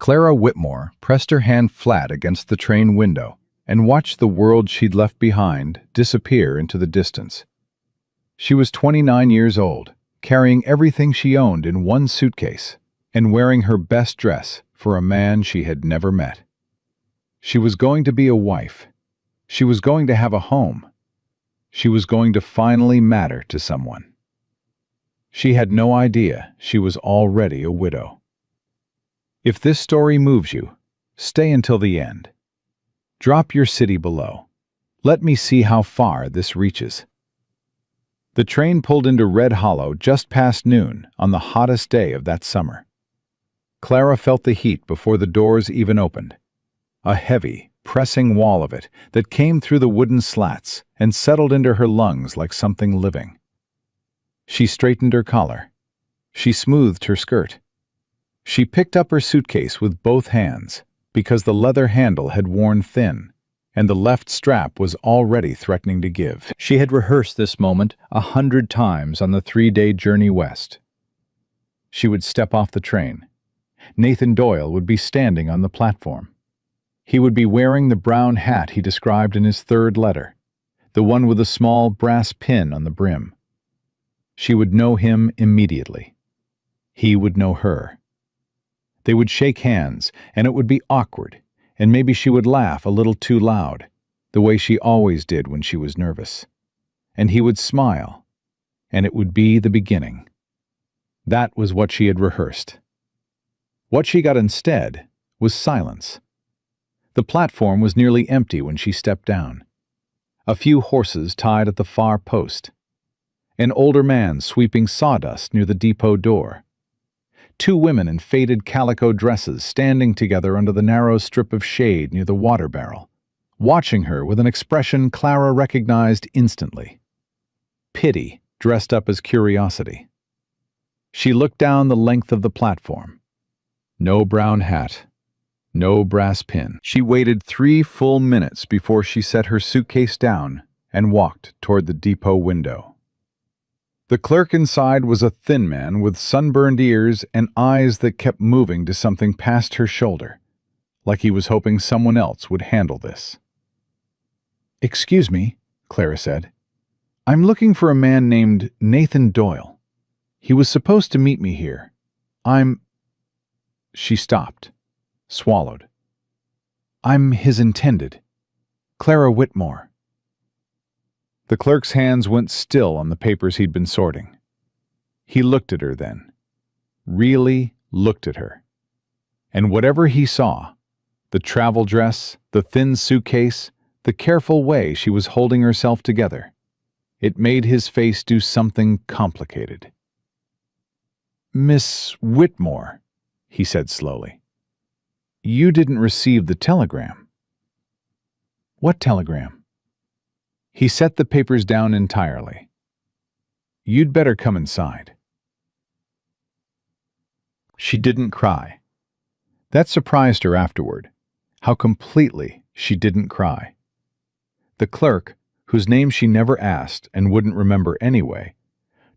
Clara Whitmore pressed her hand flat against the train window and watched the world she'd left behind disappear into the distance. She was 29 years old, carrying everything she owned in one suitcase and wearing her best dress for a man she had never met. She was going to be a wife. She was going to have a home. She was going to finally matter to someone. She had no idea she was already a widow. If this story moves you, stay until the end. Drop your city below. Let me see how far this reaches. The train pulled into Red Hollow just past noon on the hottest day of that summer. Clara felt the heat before the doors even opened. A heavy, pressing wall of it that came through the wooden slats and settled into her lungs like something living. She straightened her collar. She smoothed her skirt. She picked up her suitcase with both hands because the leather handle had worn thin and the left strap was already threatening to give. She had rehearsed this moment 100 times on the 3-day journey west. She would step off the train. Nathan Doyle would be standing on the platform. He would be wearing the brown hat he described in his third letter, the one with a small brass pin on the brim. She would know him immediately. He would know her. They would shake hands, and it would be awkward, and maybe she would laugh a little too loud, the way she always did when she was nervous. And he would smile, and it would be the beginning. That was what she had rehearsed. What she got instead was silence. The platform was nearly empty when she stepped down. A few horses tied at the far post. An older man sweeping sawdust near the depot door. 2 women in faded calico dresses standing together under the narrow strip of shade near the water barrel, watching her with an expression Clara recognized instantly. Pity dressed up as curiosity. She looked down the length of the platform. No brown hat. No brass pin. She waited 3 full minutes before she set her suitcase down and walked toward the depot window. The clerk inside was a thin man with sunburned ears and eyes that kept moving to something past her shoulder, like he was hoping someone else would handle this. "Excuse me," Clara said. "I'm looking for a man named Nathan Doyle. He was supposed to meet me here. She stopped, swallowed. "I'm his intended, Clara Whitmore." The clerk's hands went still on the papers he'd been sorting. He looked at her then, really looked at her. And whatever he saw, the travel dress, the thin suitcase, the careful way she was holding herself together, it made his face do something complicated. "Miss Whitmore," he said slowly, "you didn't receive the telegram." "What telegram?" He set the papers down entirely. "You'd better come inside." She didn't cry. That surprised her afterward, how completely she didn't cry. The clerk, whose name she never asked and wouldn't remember anyway,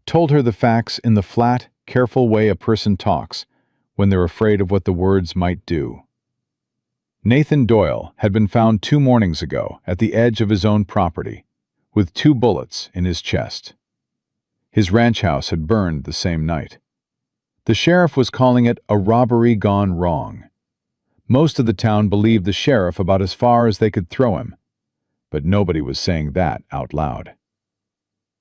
told her the facts in the flat, careful way a person talks when they're afraid of what the words might do. Nathan Doyle had been found 2 mornings ago at the edge of his own property, with 2 bullets in his chest. His ranch house had burned the same night. The sheriff was calling it a robbery gone wrong. Most of the town believed the sheriff about as far as they could throw him, but nobody was saying that out loud.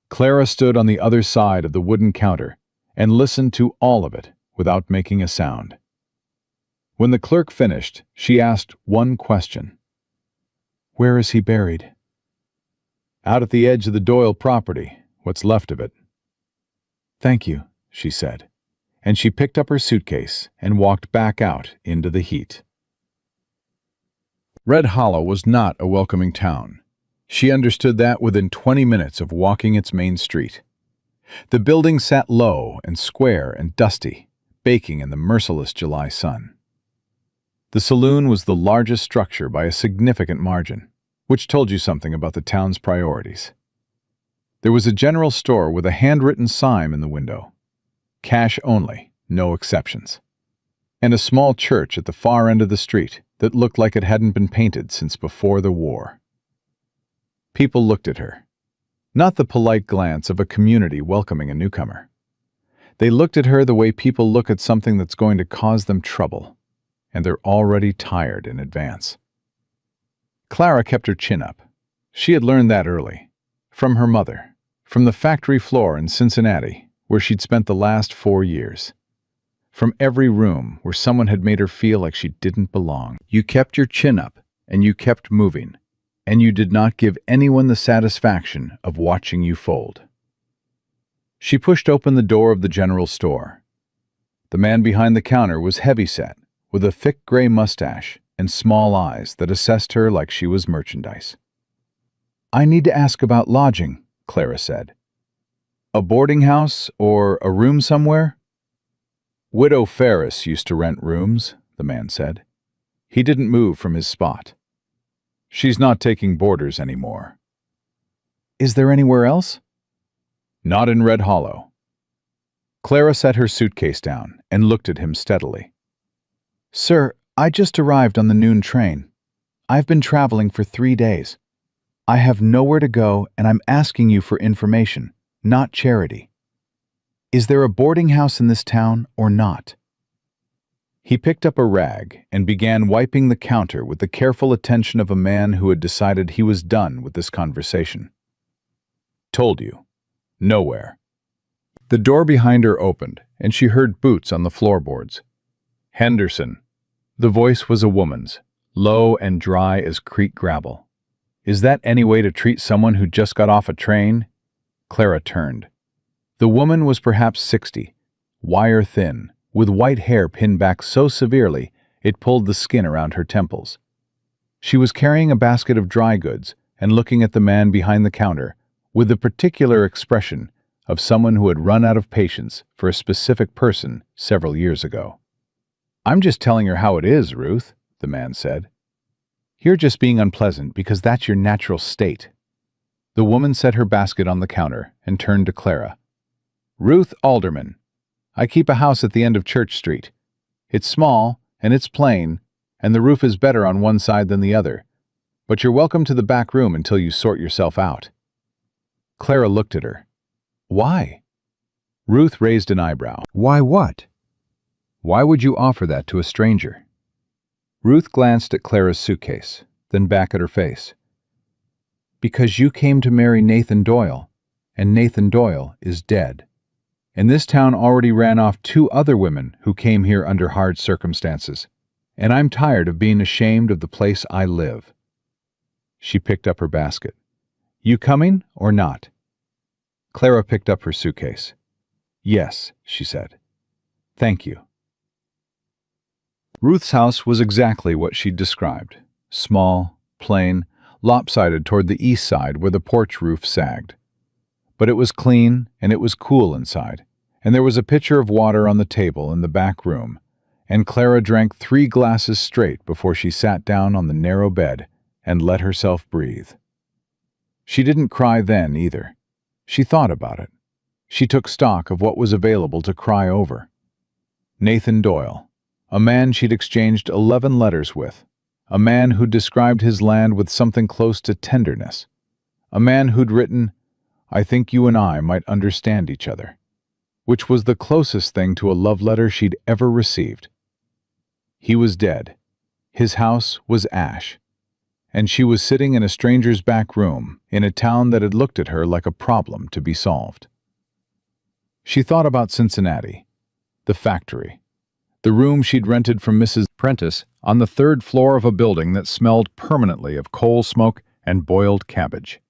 Clara stood on the other side of the wooden counter and listened to all of it without making a sound. When the clerk finished, she asked one question. "Where is he buried?" "Out at the edge of the Doyle property, what's left of it." "Thank you," she said, and she picked up her suitcase and walked back out into the heat. Red Hollow was not a welcoming town. She understood that within 20 minutes of walking its main street. The building sat low and square and dusty, baking in the merciless July sun. The saloon was the largest structure by a significant margin, which told you something about the town's priorities. There was a general store with a handwritten sign in the window. Cash only, no exceptions. and a small church at the far end of the street that looked like it hadn't been painted since before the war. People looked at her, not the polite glance of a community welcoming a newcomer. They looked at her the way people look at something that's going to cause them trouble, and they're already tired in advance. Clara kept her chin up. She had learned that early, from her mother, from the factory floor in Cincinnati, where she'd spent the last 4 years. From every room where someone had made her feel like she didn't belong. You kept your chin up, and you kept moving, and you did not give anyone the satisfaction of watching you fold. She pushed open the door of the general store. The man behind the counter was heavy-set, with a thick gray mustache and small eyes that assessed her like she was merchandise. "I need to ask about lodging," Clara said. "A boarding house or a room somewhere?" "Widow Ferris used to rent rooms," the man said. He didn't move from his spot. "She's not taking boarders anymore." "Is there anywhere else?" "Not in Red Hollow." Clara set her suitcase down and looked at him steadily. "Sir, I just arrived on the noon train. I've been traveling for 3 days. I have nowhere to go, and I'm asking you for information, not charity. Is there a boarding house in this town or not?" He picked up a rag and began wiping the counter with the careful attention of a man who had decided he was done with this conversation. "Told you. Nowhere." The door behind her opened, and she heard boots on the floorboards. "Henderson." The voice was a woman's, low and dry as creek gravel. "Is that any way to treat someone who just got off a train?" Clara turned. The woman was perhaps 60, wire-thin, with white hair pinned back so severely it pulled the skin around her temples. She was carrying a basket of dry goods and looking at the man behind the counter with the particular expression of someone who had run out of patience for a specific person several years ago. "I'm just telling her how it is, Ruth," the man said. "You're just being unpleasant because that's your natural state." The woman set her basket on the counter and turned to Clara. "Ruth Alderman. I keep a house at the end of Church Street. It's small, and it's plain, and the roof is better on one side than the other, but you're welcome to the back room until you sort yourself out." Clara looked at her. "Why?" Ruth raised an eyebrow. "Why what? Why would you offer that to a stranger?" Ruth glanced at Clara's suitcase, then back at her face. "Because you came to marry Nathan Doyle, and Nathan Doyle is dead. And this town already ran off 2 other women who came here under hard circumstances, and I'm tired of being ashamed of the place I live." She picked up her basket. "You coming or not?" Clara picked up her suitcase. "Yes," she said. "Thank you." Ruth's house was exactly what she'd described. Small, plain, lopsided toward the east side where the porch roof sagged. But it was clean and it was cool inside, and there was a pitcher of water on the table in the back room, and Clara drank 3 glasses straight before she sat down on the narrow bed and let herself breathe. She didn't cry then either. She thought about it. She took stock of what was available to cry over. Nathan Doyle, a man she'd exchanged 11 letters with, a man who'd described his land with something close to tenderness, a man who'd written, "I think you and I might understand each other," which was the closest thing to a love letter she'd ever received. He was dead. His house was ash. And she was sitting in a stranger's back room in a town that had looked at her like a problem to be solved. She thought about Cincinnati, the factory, the room she'd rented from Mrs. Prentice on the 3rd floor of a building that smelled permanently of coal smoke and boiled cabbage.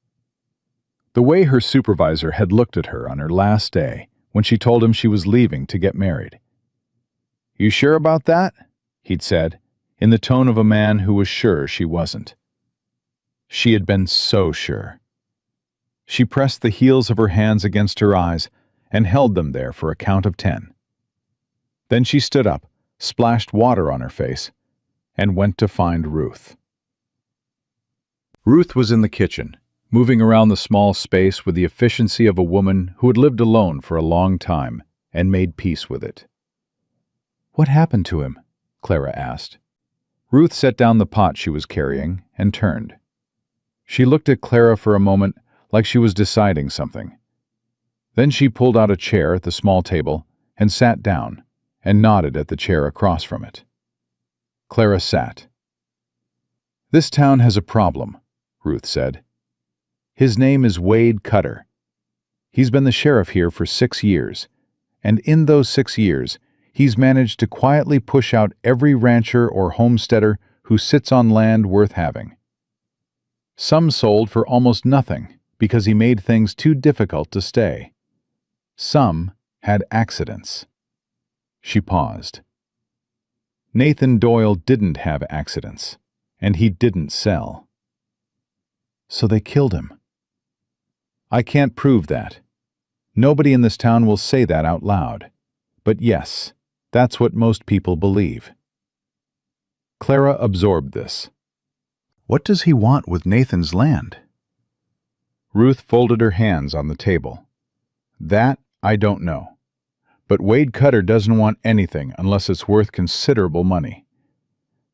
The way her supervisor had looked at her on her last day when she told him she was leaving to get married. "You sure about that?" he'd said, in the tone of a man who was sure she wasn't. She had been so sure. She pressed the heels of her hands against her eyes and held them there for a count of 10. Then she stood up, splashed water on her face, and went to find Ruth. Ruth was in the kitchen, moving around the small space with the efficiency of a woman who had lived alone for a long time and made peace with it. "What happened to him?" Clara asked. Ruth set down the pot she was carrying and turned. She looked at Clara for a moment like she was deciding something. Then she pulled out a chair at the small table and sat down and nodded at the chair across from it. Clara sat. "This town has a problem," Ruth said. "His name is Wade Cutter. He's been the sheriff here for 6 years, and in those 6 years, he's managed to quietly push out every rancher or homesteader who sits on land worth having. Some sold for almost nothing because he made things too difficult to stay. Some had accidents." She paused. Nathan Doyle didn't have accidents, and he didn't sell. "So they killed him." "I can't prove that. Nobody in this town will say that out loud. But yes, that's what most people believe." Clara absorbed this. "What does he want with Nathan's land?" Ruth folded her hands on the table. "That I don't know. But Wade Cutter doesn't want anything unless it's worth considerable money.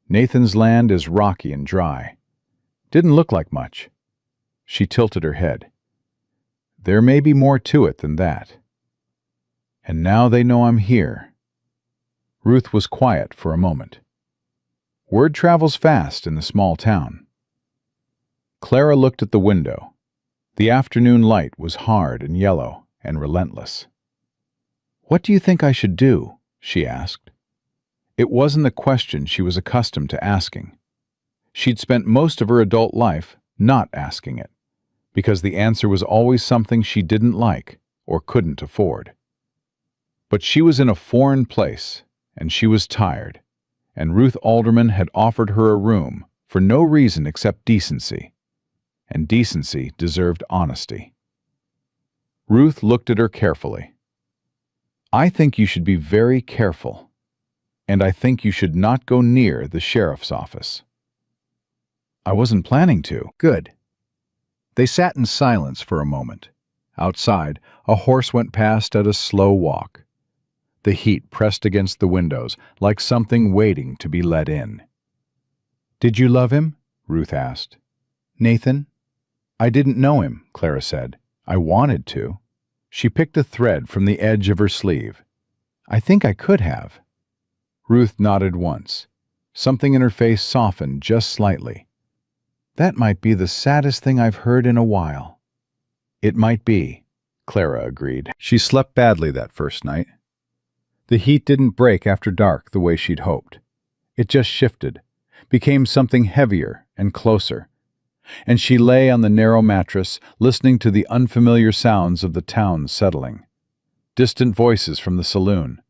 Nathan's land is rocky and dry. Didn't look like much." She tilted her head. "There may be more to it than that. And now they know I'm here." Ruth was quiet for a moment. Word travels fast in the small town. Clara looked at the window. The afternoon light was hard and yellow and relentless. "What do you think I should do?" she asked. It wasn't the question she was accustomed to asking. She'd spent most of her adult life not asking it, because the answer was always something she didn't like or couldn't afford. But she was in a foreign place, and she was tired, and Ruth Alderman had offered her a room for no reason except decency, and decency deserved honesty. Ruth looked at her carefully. "I think you should be very careful, and I think you should not go near the sheriff's office." "I wasn't planning to." "Good." They sat in silence for a moment. Outside, a horse went past at a slow walk. The heat pressed against the windows like something waiting to be let in. "Did you love him?" Ruth asked. "Nathan?" "I didn't know him," Clara said. "I wanted to." She picked a thread from the edge of her sleeve. "I think I could have." Ruth nodded once. Something in her face softened just slightly. "That might be the saddest thing I've heard in a while." "It might be," Clara agreed. She slept badly that first night. The heat didn't break after dark the way she'd hoped. It just shifted, became something heavier and closer. And she lay on the narrow mattress, listening to the unfamiliar sounds of the town settling. Distant voices from the saloon.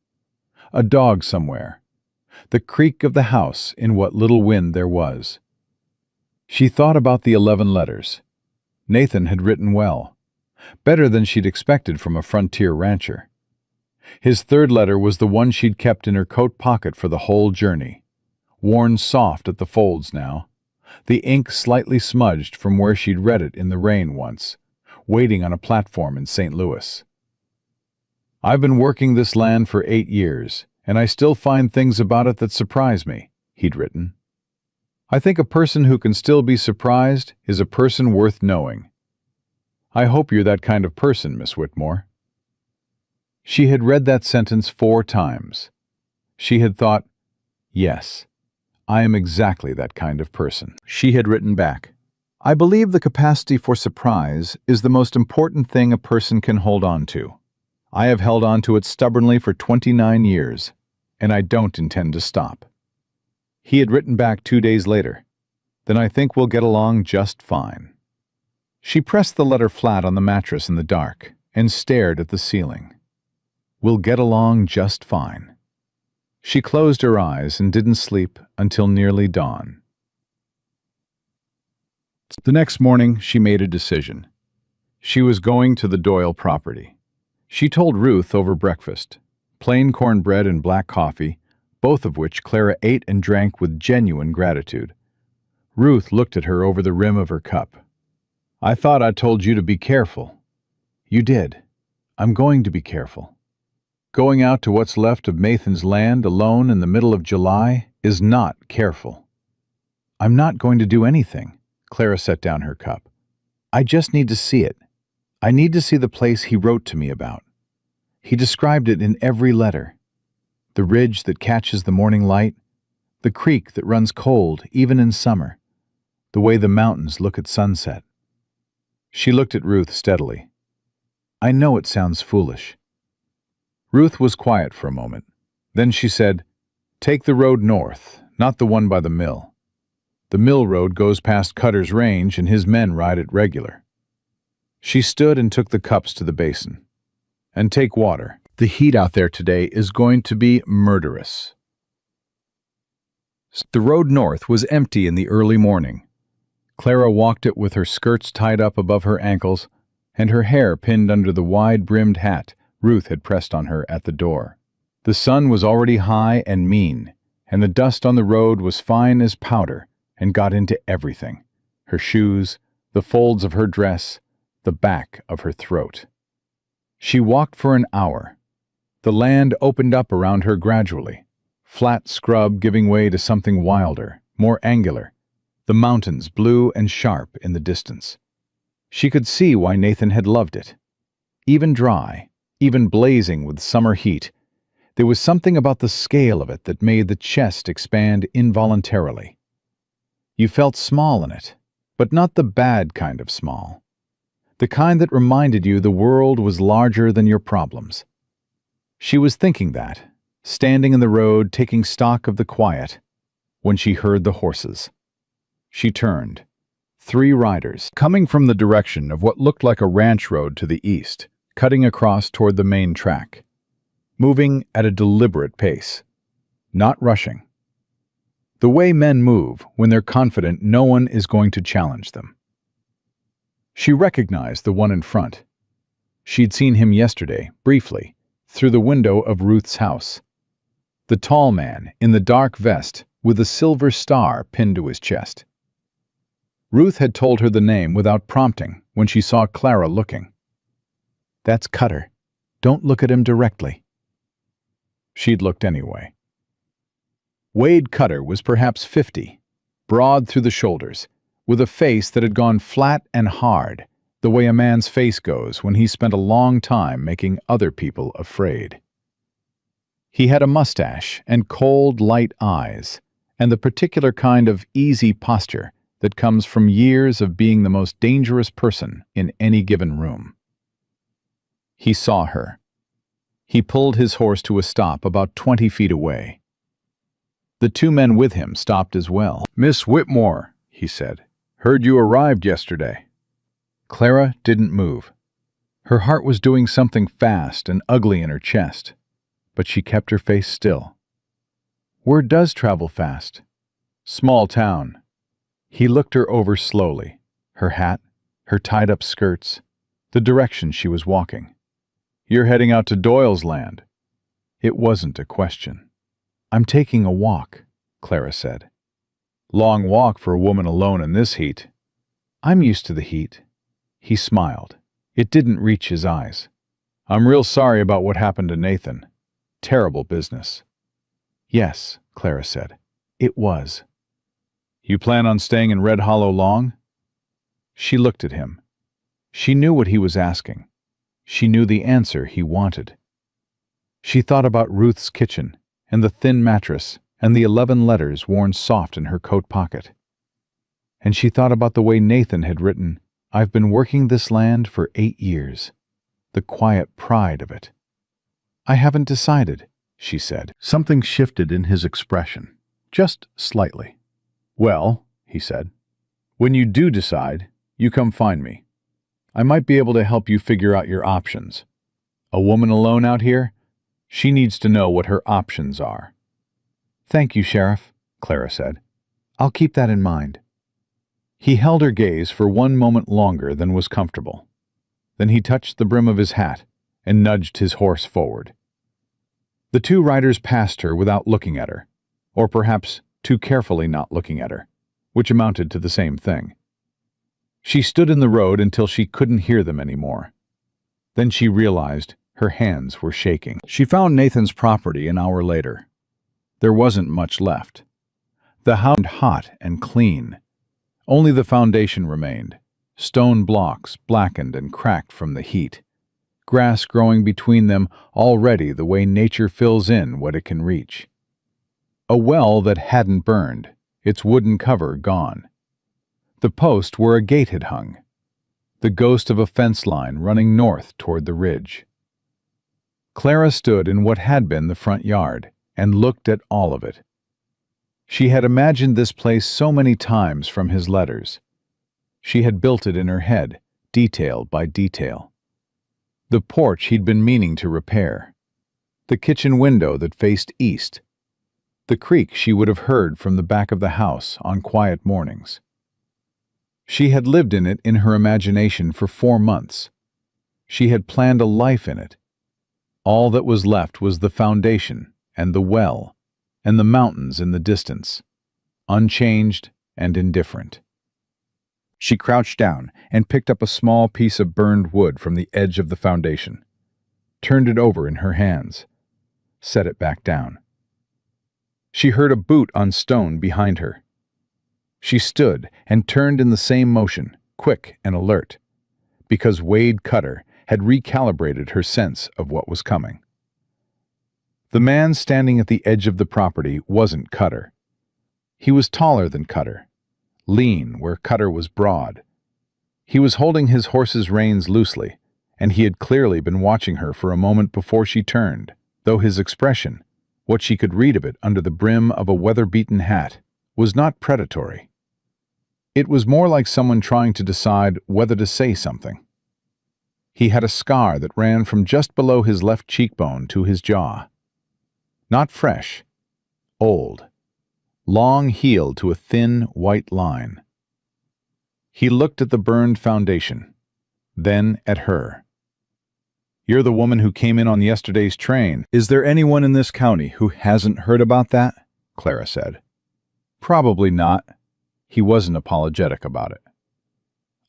A dog somewhere. The creak of the house in what little wind there was. She thought about the 11 letters. Nathan had written well. Better than she'd expected from a frontier rancher. His third letter was the one she'd kept in her coat pocket for the whole journey. Worn soft at the folds now. The ink slightly smudged from where she'd read it in the rain once, waiting on a platform in St. Louis. "I've been working this land for 8 years, and I still find things about it that surprise me," he'd written. "I think a person who can still be surprised is a person worth knowing. I hope you're that kind of person, Miss Whitmore." She had read that sentence 4 times. She had thought, "Yes, I am exactly that kind of person." She had written back, "I believe the capacity for surprise is the most important thing a person can hold on to. I have held on to it stubbornly for 29 years, and I don't intend to stop." He had written back 2 days later, "Then I think we'll get along just fine." She pressed the letter flat on the mattress in the dark and stared at the ceiling. "We'll get along just fine." She closed her eyes and didn't sleep until nearly dawn. The next morning, she made a decision. She was going to the Doyle property. She told Ruth over breakfast, plain cornbread and black coffee, both of which Clara ate and drank with genuine gratitude. Ruth looked at her over the rim of her cup. "I thought I told you to be careful." "You did. I'm going to be careful." "Going out to what's left of Nathan's land alone in the middle of July?" is not careful. I'm not going to do anything. Clara set down her cup. I just need to see it. I need to see the place he wrote to me about. He described it in every letter. The ridge that catches the morning light, the creek that runs cold even in summer, the way the mountains look at sunset. She looked at Ruth steadily. I know it sounds foolish. Ruth was quiet for a moment. Then she said, Take the road north, not the one by the mill. The mill road goes past Cutter's range and his men ride it regular. She stood and took the cups to the basin. And take water. The heat out there today is going to be murderous. The road north was empty in the early morning. Clara walked it with her skirts tied up above her ankles and her hair pinned under the wide-brimmed hat Ruth had pressed on her at the door. The sun was already high and mean, and the dust on the road was fine as powder and got into everything: her shoes, the folds of her dress, the back of her throat. She walked for an hour. The land opened up around her gradually, flat scrub giving way to something wilder, more angular, the mountains blue and sharp in the distance. She could see why Nathan had loved it. Even dry, even blazing with summer heat, there was something about the scale of it that made the chest expand involuntarily. You felt small in it, but not the bad kind of small. The kind that reminded you the world was larger than your problems. She was thinking that, standing in the road taking stock of the quiet, when she heard the horses. She turned. 3 riders, coming from the direction of what looked like a ranch road to the east, cutting across toward the main track, moving at a deliberate pace, not rushing. The way men move when they're confident no one is going to challenge them. She recognized the one in front. She'd seen him yesterday, briefly, through the window of Ruth's house. The tall man in the dark vest with a silver star pinned to his chest. Ruth had told her the name without prompting when she saw Clara looking. That's Cutter. Don't look at him directly. She'd looked anyway. Wade Cutter was perhaps 50, broad through the shoulders, with a face that had gone flat and hard, the way a man's face goes when he's spent a long time making other people afraid. He had a mustache and cold, light eyes, and the particular kind of easy posture that comes from years of being the most dangerous person in any given room. He saw her. He pulled his horse to a stop about 20 feet away. The 2 men with him stopped as well. Miss Whitmore, he said. Heard you arrived yesterday. Clara didn't move. Her heart was doing something fast and ugly in her chest, but she kept her face still. Word does travel fast. Small town. He looked her over slowly, her hat, her tied-up skirts, the direction she was walking. You're heading out to Doyle's land. It wasn't a question. I'm taking a walk, Clara said. Long walk for a woman alone in this heat. I'm used to the heat. He smiled. It didn't reach his eyes. I'm real sorry about what happened to Nathan. Terrible business. Yes, Clara said. It was. You plan on staying in Red Hollow long? She looked at him. She knew what he was asking. She knew the answer he wanted. She thought about Ruth's kitchen and the thin mattress and the 11 letters worn soft in her coat pocket. And she thought about the way Nathan had written, I've been working this land for 8 years. The quiet pride of it. I haven't decided, she said. Something shifted in his expression, just slightly. Well, he said, when you do decide, you come find me. I might be able to help you figure out your options. A woman alone out here? She needs to know what her options are. Thank you, Sheriff, Clara said. I'll keep that in mind. He held her gaze for 1 moment longer than was comfortable. Then he touched the brim of his hat and nudged his horse forward. The 2 riders passed her without looking at her, or perhaps too carefully not looking at her, which amounted to the same thing. She stood in the road until she couldn't hear them anymore. Then she realized her hands were shaking. She found Nathan's property an hour later. There wasn't much left. The house was hot and clean. Only the foundation remained, stone blocks blackened and cracked from the heat, grass growing between them already the way nature fills in what it can reach. A well that hadn't burned, its wooden cover gone. The post where a gate had hung, the ghost of a fence line running north toward the ridge. Clara stood in what had been the front yard and looked at all of it. She had imagined this place so many times from his letters. She had built it in her head, detail by detail. The porch he'd been meaning to repair, the kitchen window that faced east, the creak she would have heard from the back of the house on quiet mornings. She had lived in it in her imagination for 4 months. She had planned a life in it. All that was left was the foundation and the well and the mountains in the distance, unchanged and indifferent. She crouched down and picked up a small piece of burned wood from the edge of the foundation, turned it over in her hands, set it back down. She heard a boot on stone behind her. She stood and turned in the same motion, quick and alert, because Wade Cutter had recalibrated her sense of what was coming. The man standing at the edge of the property wasn't Cutter. He was taller than Cutter, lean where Cutter was broad. He was holding his horse's reins loosely, and he had clearly been watching her for a moment before she turned, though his expression, what she could read of it under the brim of a weather-beaten hat, was not predatory. It was more like someone trying to decide whether to say something. He had a scar that ran from just below his left cheekbone to his jaw. Not fresh, old, long healed to a thin, white line. He looked at the burned foundation, then at her. "You're the woman who came in on yesterday's train. Is there anyone in this county who hasn't heard about that?" Clara said. "Probably not." He wasn't apologetic about it.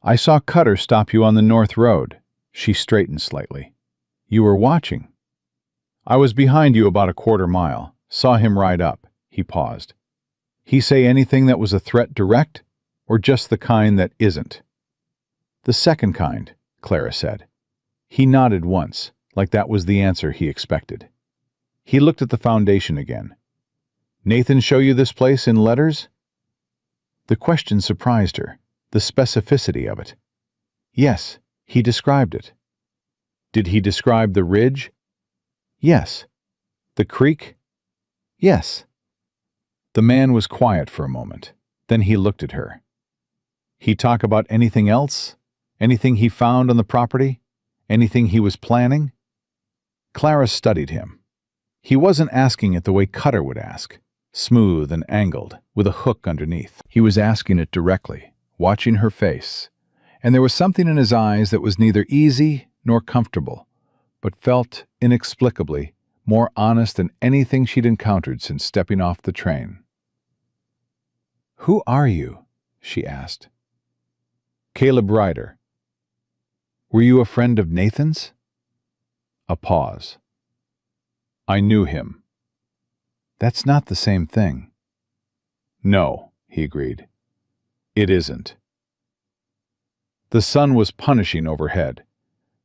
"I saw Cutter stop you on the North Road." She straightened slightly. "You were watching." "I was behind you about a quarter mile. Saw him ride up." He paused. "He say anything that was a threat direct, or just the kind that isn't?" "The second kind," Clara said. He nodded once, like that was the answer he expected. He looked at the foundation again. "Nathan show you this place in letters?" The question surprised her, the specificity of it. "Yes, he described it." "Did he describe the ridge?" "Yes." "The creek?" "Yes." The man was quiet for a moment. Then he looked at her. "He talk about anything else? Anything he found on the property? Anything he was planning?" Clara studied him. He wasn't asking it the way Cutter would ask, smooth and angled, with a hook underneath. He was asking it directly, watching her face, and there was something in his eyes that was neither easy nor comfortable, but felt inexplicably more honest than anything she'd encountered since stepping off the train. "Who are you?" she asked. "Caleb Ryder." "Were you a friend of Nathan's?" A pause. "I knew him." "That's not the same thing." "No," he agreed. "It isn't." The sun was punishing overhead.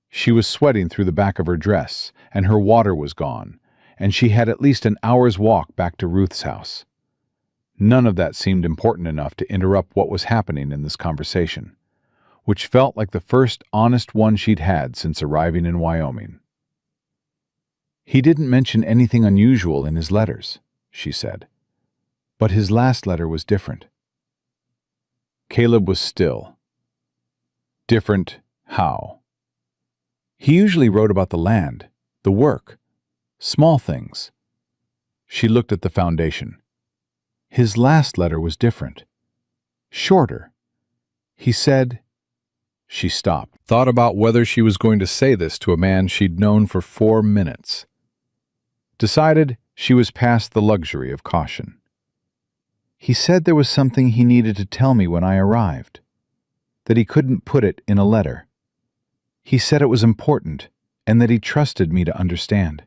She was sweating through the back of her dress, and her water was gone, and she had at least an hour's walk back to Ruth's house. None of that seemed important enough to interrupt what was happening in this conversation, which felt like the first honest one she'd had since arriving in Wyoming. "He didn't mention anything unusual in his letters," she said. "But his last letter was different." Caleb was still. "Different how?" "He usually wrote about the land, the work, small things." She looked at the foundation. "His last letter was different. Shorter. He said—" She stopped, thought about whether she was going to say this to a man she'd known for 4 minutes. Decided she was past the luxury of caution. "He said there was something he needed to tell me when I arrived, that he couldn't put it in a letter. He said it was important, and that he trusted me to understand."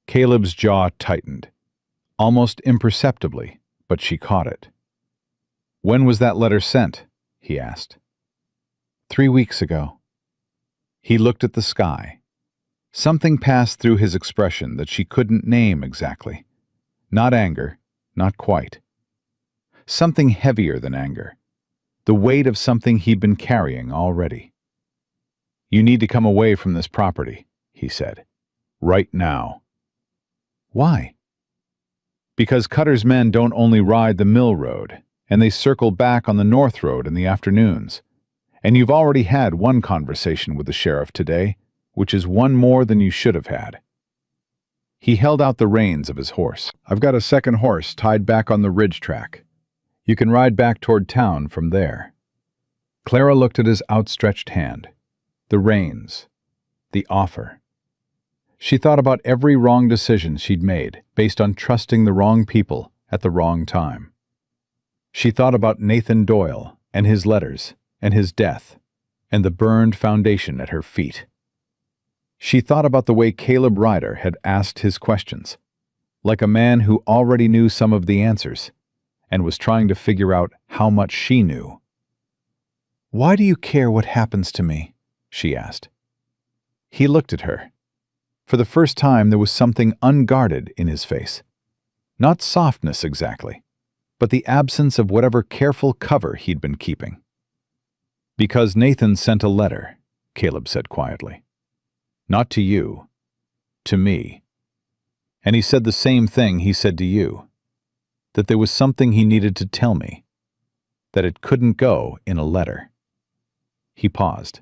Caleb's jaw tightened, almost imperceptibly, but she caught it. "When was that letter sent?" he asked. 3 weeks ago. He looked at the sky. Something passed through his expression that she couldn't name exactly. Not anger, not quite. Something heavier than anger. The weight of something he'd been carrying already. "You need to come away from this property," he said. "Right now." Why? "Because Cutter's men don't only ride the mill road, and they circle back on the north road in the afternoons. And you've already had one conversation with the sheriff today, which is one more than you should have had." He held out the reins of his horse. "I've got a second horse tied back on the ridge track. You can ride back toward town from there." Clara looked at his outstretched hand, the reins, the offer. She thought about every wrong decision she'd made based on trusting the wrong people at the wrong time. She thought about Nathan Doyle and his letters and his death and the burned foundation at her feet. She thought about the way Caleb Ryder had asked his questions, like a man who already knew some of the answers and was trying to figure out how much she knew. "Why do you care what happens to me?" she asked. He looked at her. For the first time there was something unguarded in his face. Not softness exactly, but the absence of whatever careful cover he'd been keeping. "Because Nathan sent a letter," Caleb said quietly. "Not to you, to me. And he said the same thing he said to you, that there was something he needed to tell me, that it couldn't go in a letter." He paused.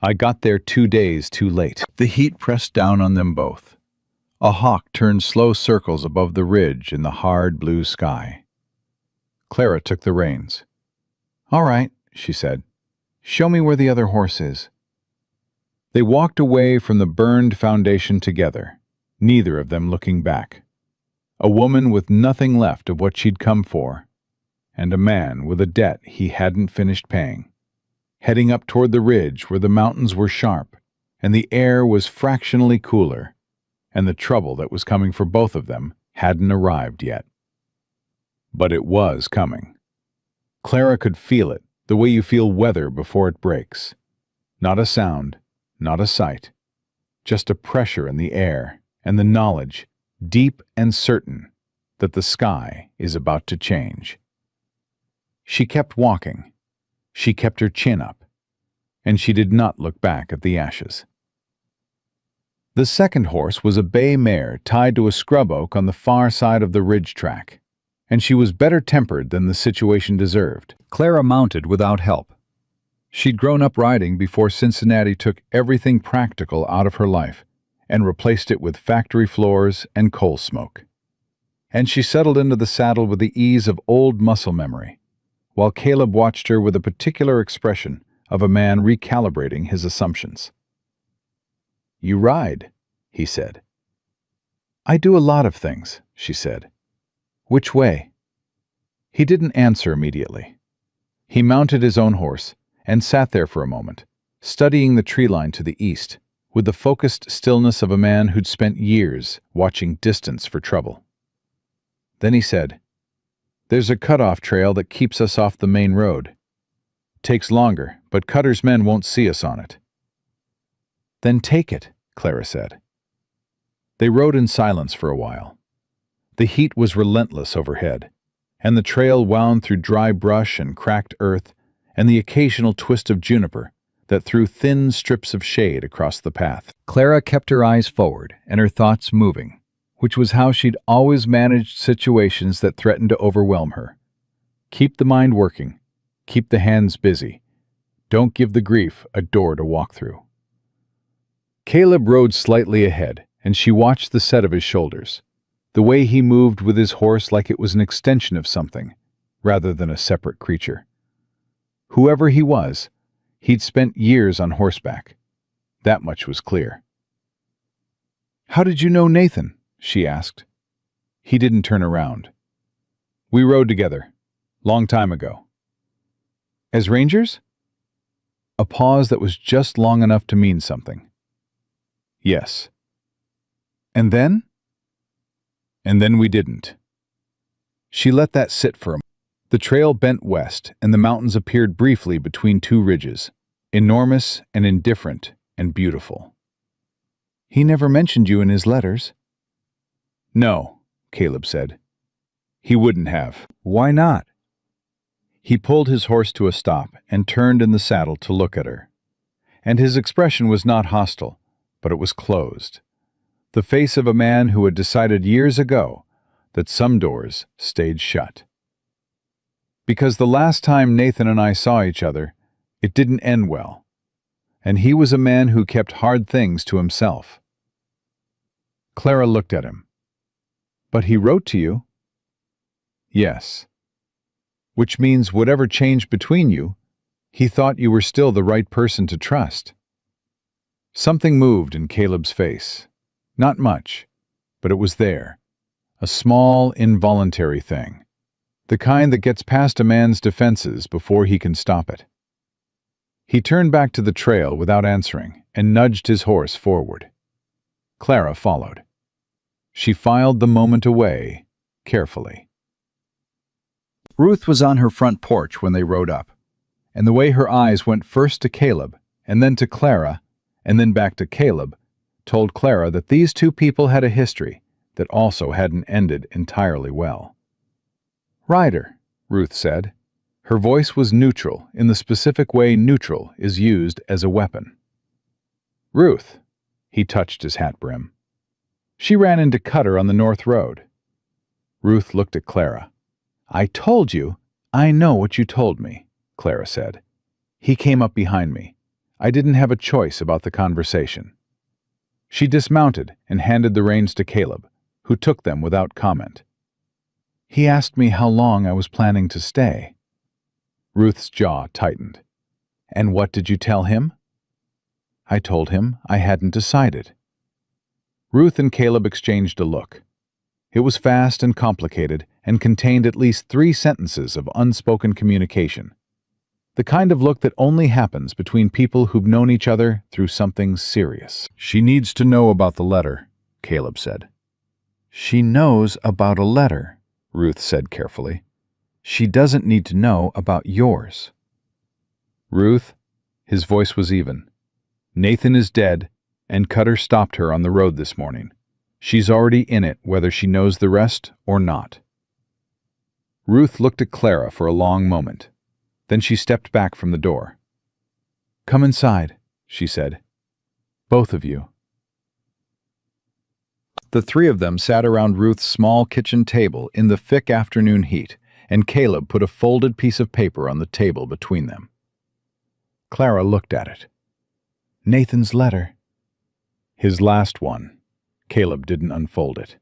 "I got there 2 days too late." The heat pressed down on them both. A hawk turned slow circles above the ridge in the hard blue sky. Clara took the reins. "All right," she said. "Show me where the other horse is." They walked away from the burned foundation together, neither of them looking back. A woman with nothing left of what she'd come for, and a man with a debt he hadn't finished paying, heading up toward the ridge where the mountains were sharp and the air was fractionally cooler, and the trouble that was coming for both of them hadn't arrived yet. But it was coming. Clara could feel it, the way you feel weather before it breaks. Not a sound, not a sight, just a pressure in the air and the knowledge, deep and certain, that the sky is about to change. She kept walking. She kept her chin up, and she did not look back at the ashes. The second horse was a bay mare tied to a scrub oak on the far side of the ridge track, and she was better tempered than the situation deserved. Clara mounted without help. She'd grown up riding before Cincinnati took everything practical out of her life and replaced it with factory floors and coal smoke. And she settled into the saddle with the ease of old muscle memory, while Caleb watched her with a particular expression of a man recalibrating his assumptions. "You ride," he said. "I do a lot of things," she said. "Which way?" He didn't answer immediately. He mounted his own horse and sat there for a moment, studying the tree line to the east, with the focused stillness of a man who'd spent years watching distance for trouble. Then he said, "There's a cutoff trail that keeps us off the main road. Takes longer, but Cutter's men won't see us on it." "Then take it," Clara said. They rode in silence for a while. The heat was relentless overhead, and the trail wound through dry brush and cracked earth and the occasional twist of juniper that threw thin strips of shade across the path. Clara kept her eyes forward and her thoughts moving, which was how she'd always managed situations that threatened to overwhelm her. Keep the mind working. Keep the hands busy. Don't give the grief a door to walk through. Caleb rode slightly ahead, and she watched the set of his shoulders, the way he moved with his horse like it was an extension of something, rather than a separate creature. Whoever he was, he'd spent years on horseback. That much was clear. "How did you know Nathan?" she asked. He didn't turn around. "We rode together. Long time ago." "As rangers?" A pause that was just long enough to mean something. "Yes." "And then?" "And then we didn't." She let that sit for a moment. The trail bent west, and the mountains appeared briefly between two ridges, enormous and indifferent and beautiful. He never mentioned you in his letters. No, Caleb said. He wouldn't have. Why not? He pulled his horse to a stop and turned in the saddle to look at her. And his expression was not hostile, but it was closed. The face of a man who had decided years ago that some doors stayed shut. Because the last time Nathan and I saw each other, it didn't end well. And he was a man who kept hard things to himself. Clara looked at him. But he wrote to you. Yes. Which means whatever changed between you, he thought you were still the right person to trust. Something moved in Caleb's face. Not much, but it was there. A small, involuntary thing. The kind that gets past a man's defenses before he can stop it. He turned back to the trail without answering and nudged his horse forward. Clara followed. She filed the moment away, carefully. Ruth was on her front porch when they rode up, and the way her eyes went first to Caleb, and then to Clara, and then back to Caleb, told Clara that these two people had a history that also hadn't ended entirely well. "Ryder," Ruth said. Her voice was neutral in the specific way neutral is used as a weapon. "Ruth," he touched his hat brim. "She ran into Cutter on the North Road." Ruth looked at Clara. "I told you, I know what you told me," Clara said. "He came up behind me. I didn't have a choice about the conversation." She dismounted and handed the reins to Caleb, who took them without comment. "He asked me how long I was planning to stay." Ruth's jaw tightened. "And what did you tell him?" "I told him I hadn't decided." Ruth and Caleb exchanged a look. It was fast and complicated and contained at least 3 sentences of unspoken communication. The kind of look that only happens between people who've known each other through something serious. "She needs to know about the letter," Caleb said. "She knows about a letter," Ruth said carefully. "She doesn't need to know about yours." "Ruth," his voice was even. "Nathan is dead, and Cutter stopped her on the road this morning. She's already in it whether she knows the rest or not." Ruth looked at Clara for a long moment. Then she stepped back from the door. "Come inside," she said. "Both of you." The 3 of them sat around Ruth's small kitchen table in the thick afternoon heat, and Caleb put a folded piece of paper on the table between them. Clara looked at it. "Nathan's letter." "His last one." Caleb didn't unfold it.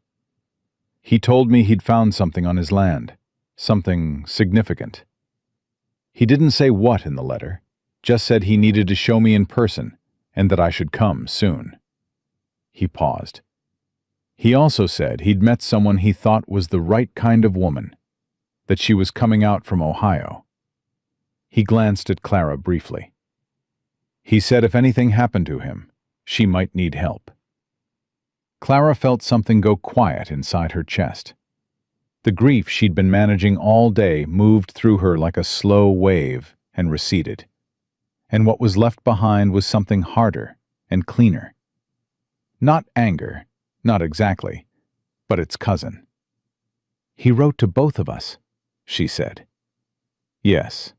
"He told me he'd found something on his land, something significant. He didn't say what in the letter, just said he needed to show me in person and that I should come soon." He paused. "He also said he'd met someone he thought was the right kind of woman, that she was coming out from Ohio." He glanced at Clara briefly. "He said if anything happened to him, she might need help." Clara felt something go quiet inside her chest. The grief she'd been managing all day moved through her like a slow wave and receded. And what was left behind was something harder and cleaner. Not anger, not exactly, but its cousin. "He wrote to both of us," she said. "Yes."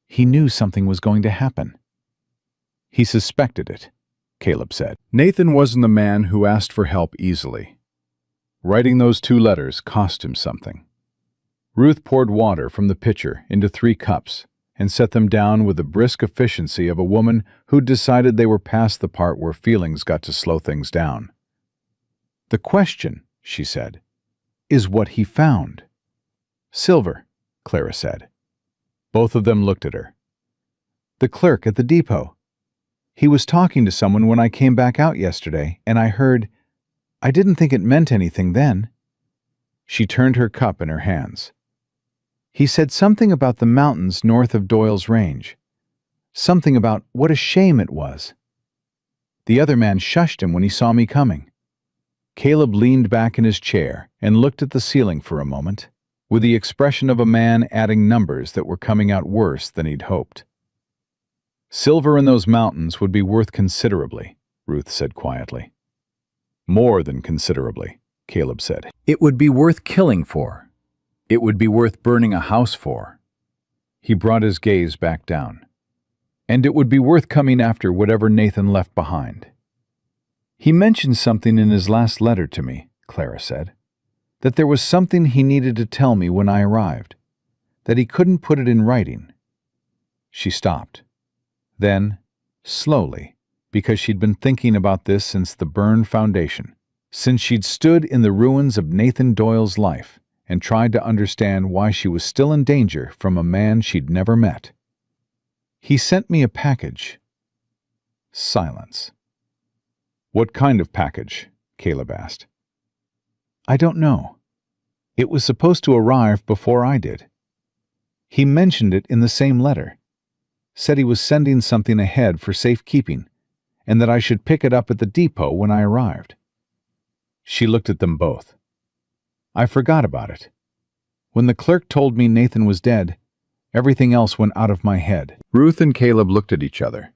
"He knew something was going to happen." "He suspected it," Caleb said. Nathan wasn't the man who asked for help easily. Writing those 2 letters cost him something. Ruth poured water from the pitcher into 3 cups and set them down with the brisk efficiency of a woman who'd decided they were past the part where feelings got to slow things down. "The question," she said, "is what he found." "Silver," Clara said. Both of them looked at her. "The clerk at the depot. He was talking to someone when I came back out yesterday, and I heard... I didn't think it meant anything then." She turned her cup in her hands. "He said something about the mountains north of Doyle's Range. Something about what a shame it was. The other man shushed him when he saw me coming." Caleb leaned back in his chair and looked at the ceiling for a moment, with the expression of a man adding numbers that were coming out worse than he'd hoped. "Silver in those mountains would be worth considerably," Ruth said quietly. "More than considerably," Caleb said. "It would be worth killing for. It would be worth burning a house for." He brought his gaze back down. "And it would be worth coming after whatever Nathan left behind." "He mentioned something in his last letter to me," Clara said, "that there was something he needed to tell me when I arrived, that he couldn't put it in writing." She stopped. Then, slowly, because she'd been thinking about this since the burned foundation, since she'd stood in the ruins of Nathan Doyle's life and tried to understand why she was still in danger from a man she'd never met. "He sent me a package." Silence. "What kind of package?" Caleb asked. "I don't know. It was supposed to arrive before I did. He mentioned it in the same letter, said he was sending something ahead for safekeeping, and that I should pick it up at the depot when I arrived." She looked at them both. "I forgot about it. When the clerk told me Nathan was dead, everything else went out of my head." Ruth and Caleb looked at each other.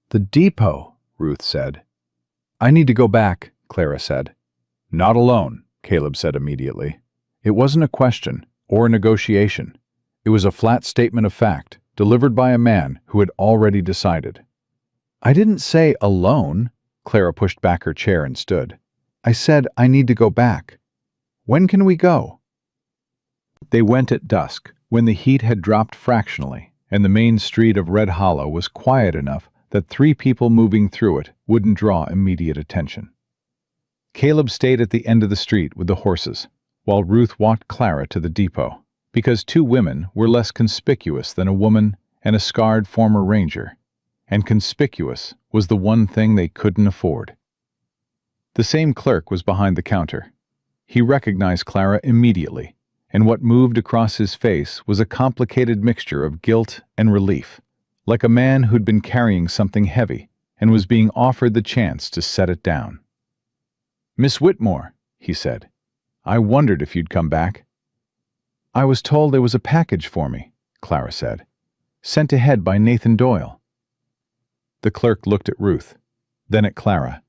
"The depot," Ruth said. "I need to go back," Clara said. "Not alone," Caleb said immediately. It wasn't a question or a negotiation. It was a flat statement of fact, delivered by a man who had already decided. "I didn't say alone." Clara pushed back her chair and stood. "I said I need to go back. When can we go?" They went at dusk, when the heat had dropped fractionally, and the main street of Red Hollow was quiet enough that 3 people moving through it wouldn't draw immediate attention. Caleb stayed at the end of the street with the horses, while Ruth walked Clara to the depot, because 2 women were less conspicuous than a woman and a scarred former ranger, and conspicuous was the one thing they couldn't afford. The same clerk was behind the counter. He recognized Clara immediately, and what moved across his face was a complicated mixture of guilt and relief, like a man who'd been carrying something heavy and was being offered the chance to set it down. "Miss Whitmore," he said, "I wondered if you'd come back." "I was told there was a package for me," Clara said, "sent ahead by Nathan Doyle." The clerk looked at Ruth, then at Clara,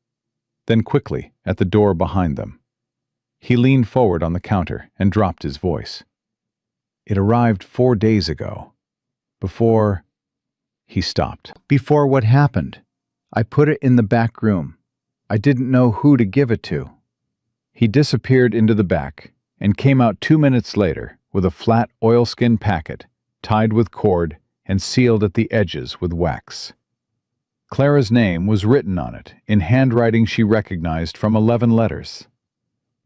then quickly at the door behind them. He leaned forward on the counter and dropped his voice. "It arrived 4 days ago. Before—" He stopped. "Before what happened? I put it in the back room. I didn't know who to give it to." He disappeared into the back and came out 2 minutes later with a flat oilskin packet, tied with cord and sealed at the edges with wax. Clara's name was written on it in handwriting she recognized from 11 letters.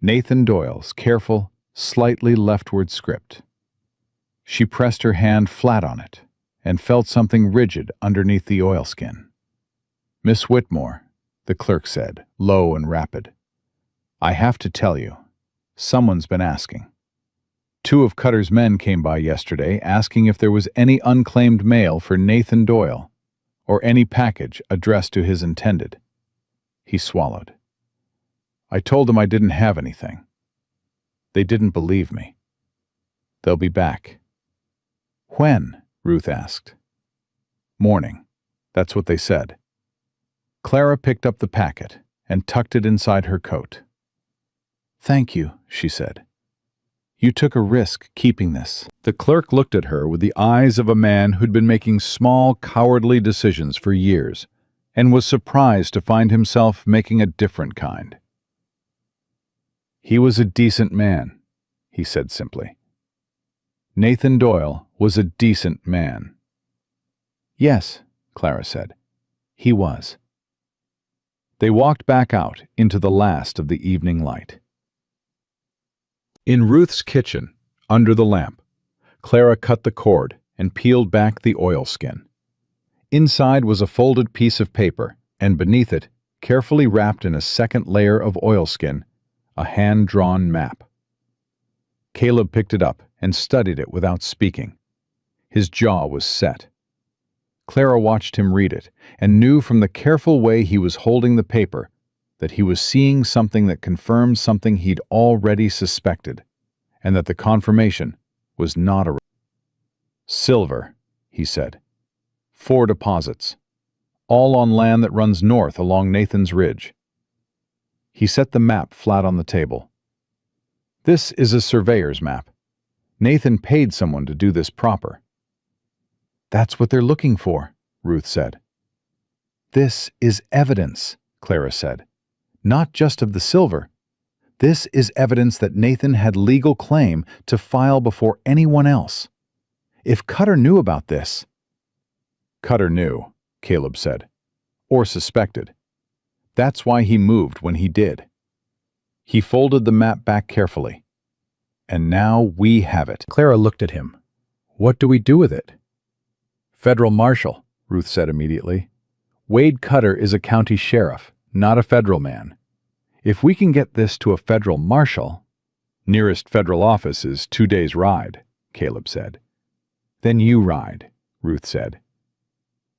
Nathan Doyle's careful, slightly leftward script. She pressed her hand flat on it and felt something rigid underneath the oilskin. "Miss Whitmore," the clerk said, low and rapid, "I have to tell you. Someone's been asking. 2 of Cutter's men came by yesterday asking if there was any unclaimed mail for Nathan Doyle, or any package addressed to his intended." He swallowed. "I told them I didn't have anything. They didn't believe me. They'll be back." "When?" Ruth asked. "Morning. That's what they said." Clara picked up the packet and tucked it inside her coat. "Thank you," she said. "You took a risk keeping this." The clerk looked at her with the eyes of a man who'd been making small, cowardly decisions for years, and was surprised to find himself making a different kind. "He was a decent man," he said simply. "Nathan Doyle was a decent man." "Yes," Clara said. "He was." They walked back out into the last of the evening light. In Ruth's kitchen, under the lamp, Clara cut the cord and peeled back the oilskin. Inside was a folded piece of paper, and beneath it, carefully wrapped in a second layer of oilskin, a hand-drawn map. Caleb picked it up and studied it without speaking. His jaw was set. Clara watched him read it and knew from the careful way he was holding the paper that he was seeing something that confirmed something he'd already suspected, and that the confirmation was not a silver, he said. 4 deposits, all on land that runs north along Nathan's Ridge. He set the map flat on the table. This is a surveyor's map. Nathan paid someone to do this proper. That's what they're looking for, Ruth said. This is evidence, Clara said. Not just of the silver. This is evidence that Nathan had legal claim to file before anyone else. If Cutter knew about this... Cutter knew, Caleb said. Or suspected. That's why he moved when he did. He folded the map back carefully. And now we have it. Clara looked at him. What do we do with it? Federal marshal, Ruth said immediately. Wade Cutter is a county sheriff, not a federal man. If we can get this to a federal marshal... Nearest federal office is 2 days' ride, Caleb said. Then you ride, Ruth said.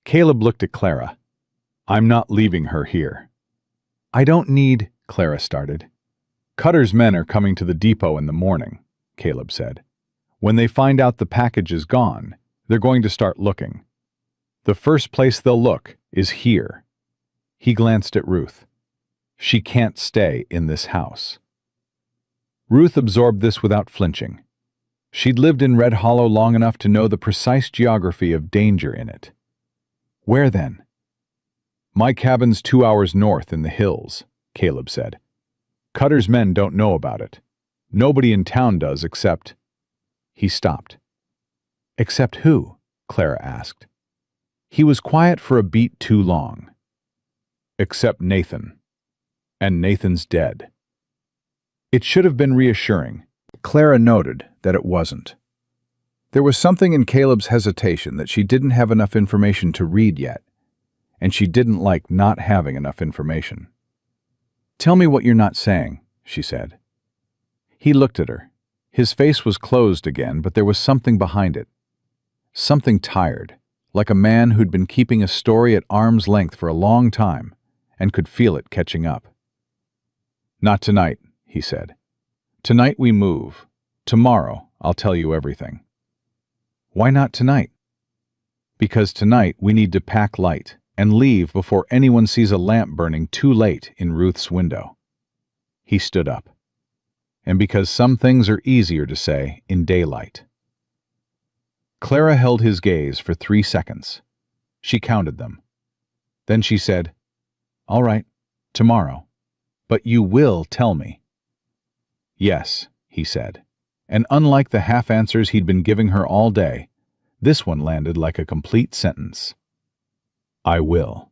Caleb looked at Clara. I'm not leaving her here. I don't need... Clara started. Cutter's men are coming to the depot in the morning, Caleb said. When they find out the package is gone, they're going to start looking. The first place they'll look is here. He glanced at Ruth. She can't stay in this house. Ruth absorbed this without flinching. She'd lived in Red Hollow long enough to know the precise geography of danger in it. Where then? My cabin's 2 hours north in the hills, Caleb said. Cutter's men don't know about it. Nobody in town does except... He stopped. Except who? Clara asked. He was quiet for a beat too long. Except Nathan. And Nathan's dead. It should have been reassuring. Clara noted that it wasn't. There was something in Caleb's hesitation that she didn't have enough information to read yet, and she didn't like not having enough information. Tell me what you're not saying, she said. He looked at her. His face was closed again, but there was something behind it. Something tired, like a man who'd been keeping a story at arm's length for a long time and could feel it catching up. Not tonight, he said. Tonight we move. Tomorrow I'll tell you everything. Why not tonight? Because tonight we need to pack light and leave before anyone sees a lamp burning too late in Ruth's window. He stood up. And because some things are easier to say in daylight. Clara held his gaze for 3 seconds. She counted them. Then she said, All right, tomorrow. But you will tell me. Yes, he said. And unlike the half answers he'd been giving her all day, this one landed like a complete sentence. I will.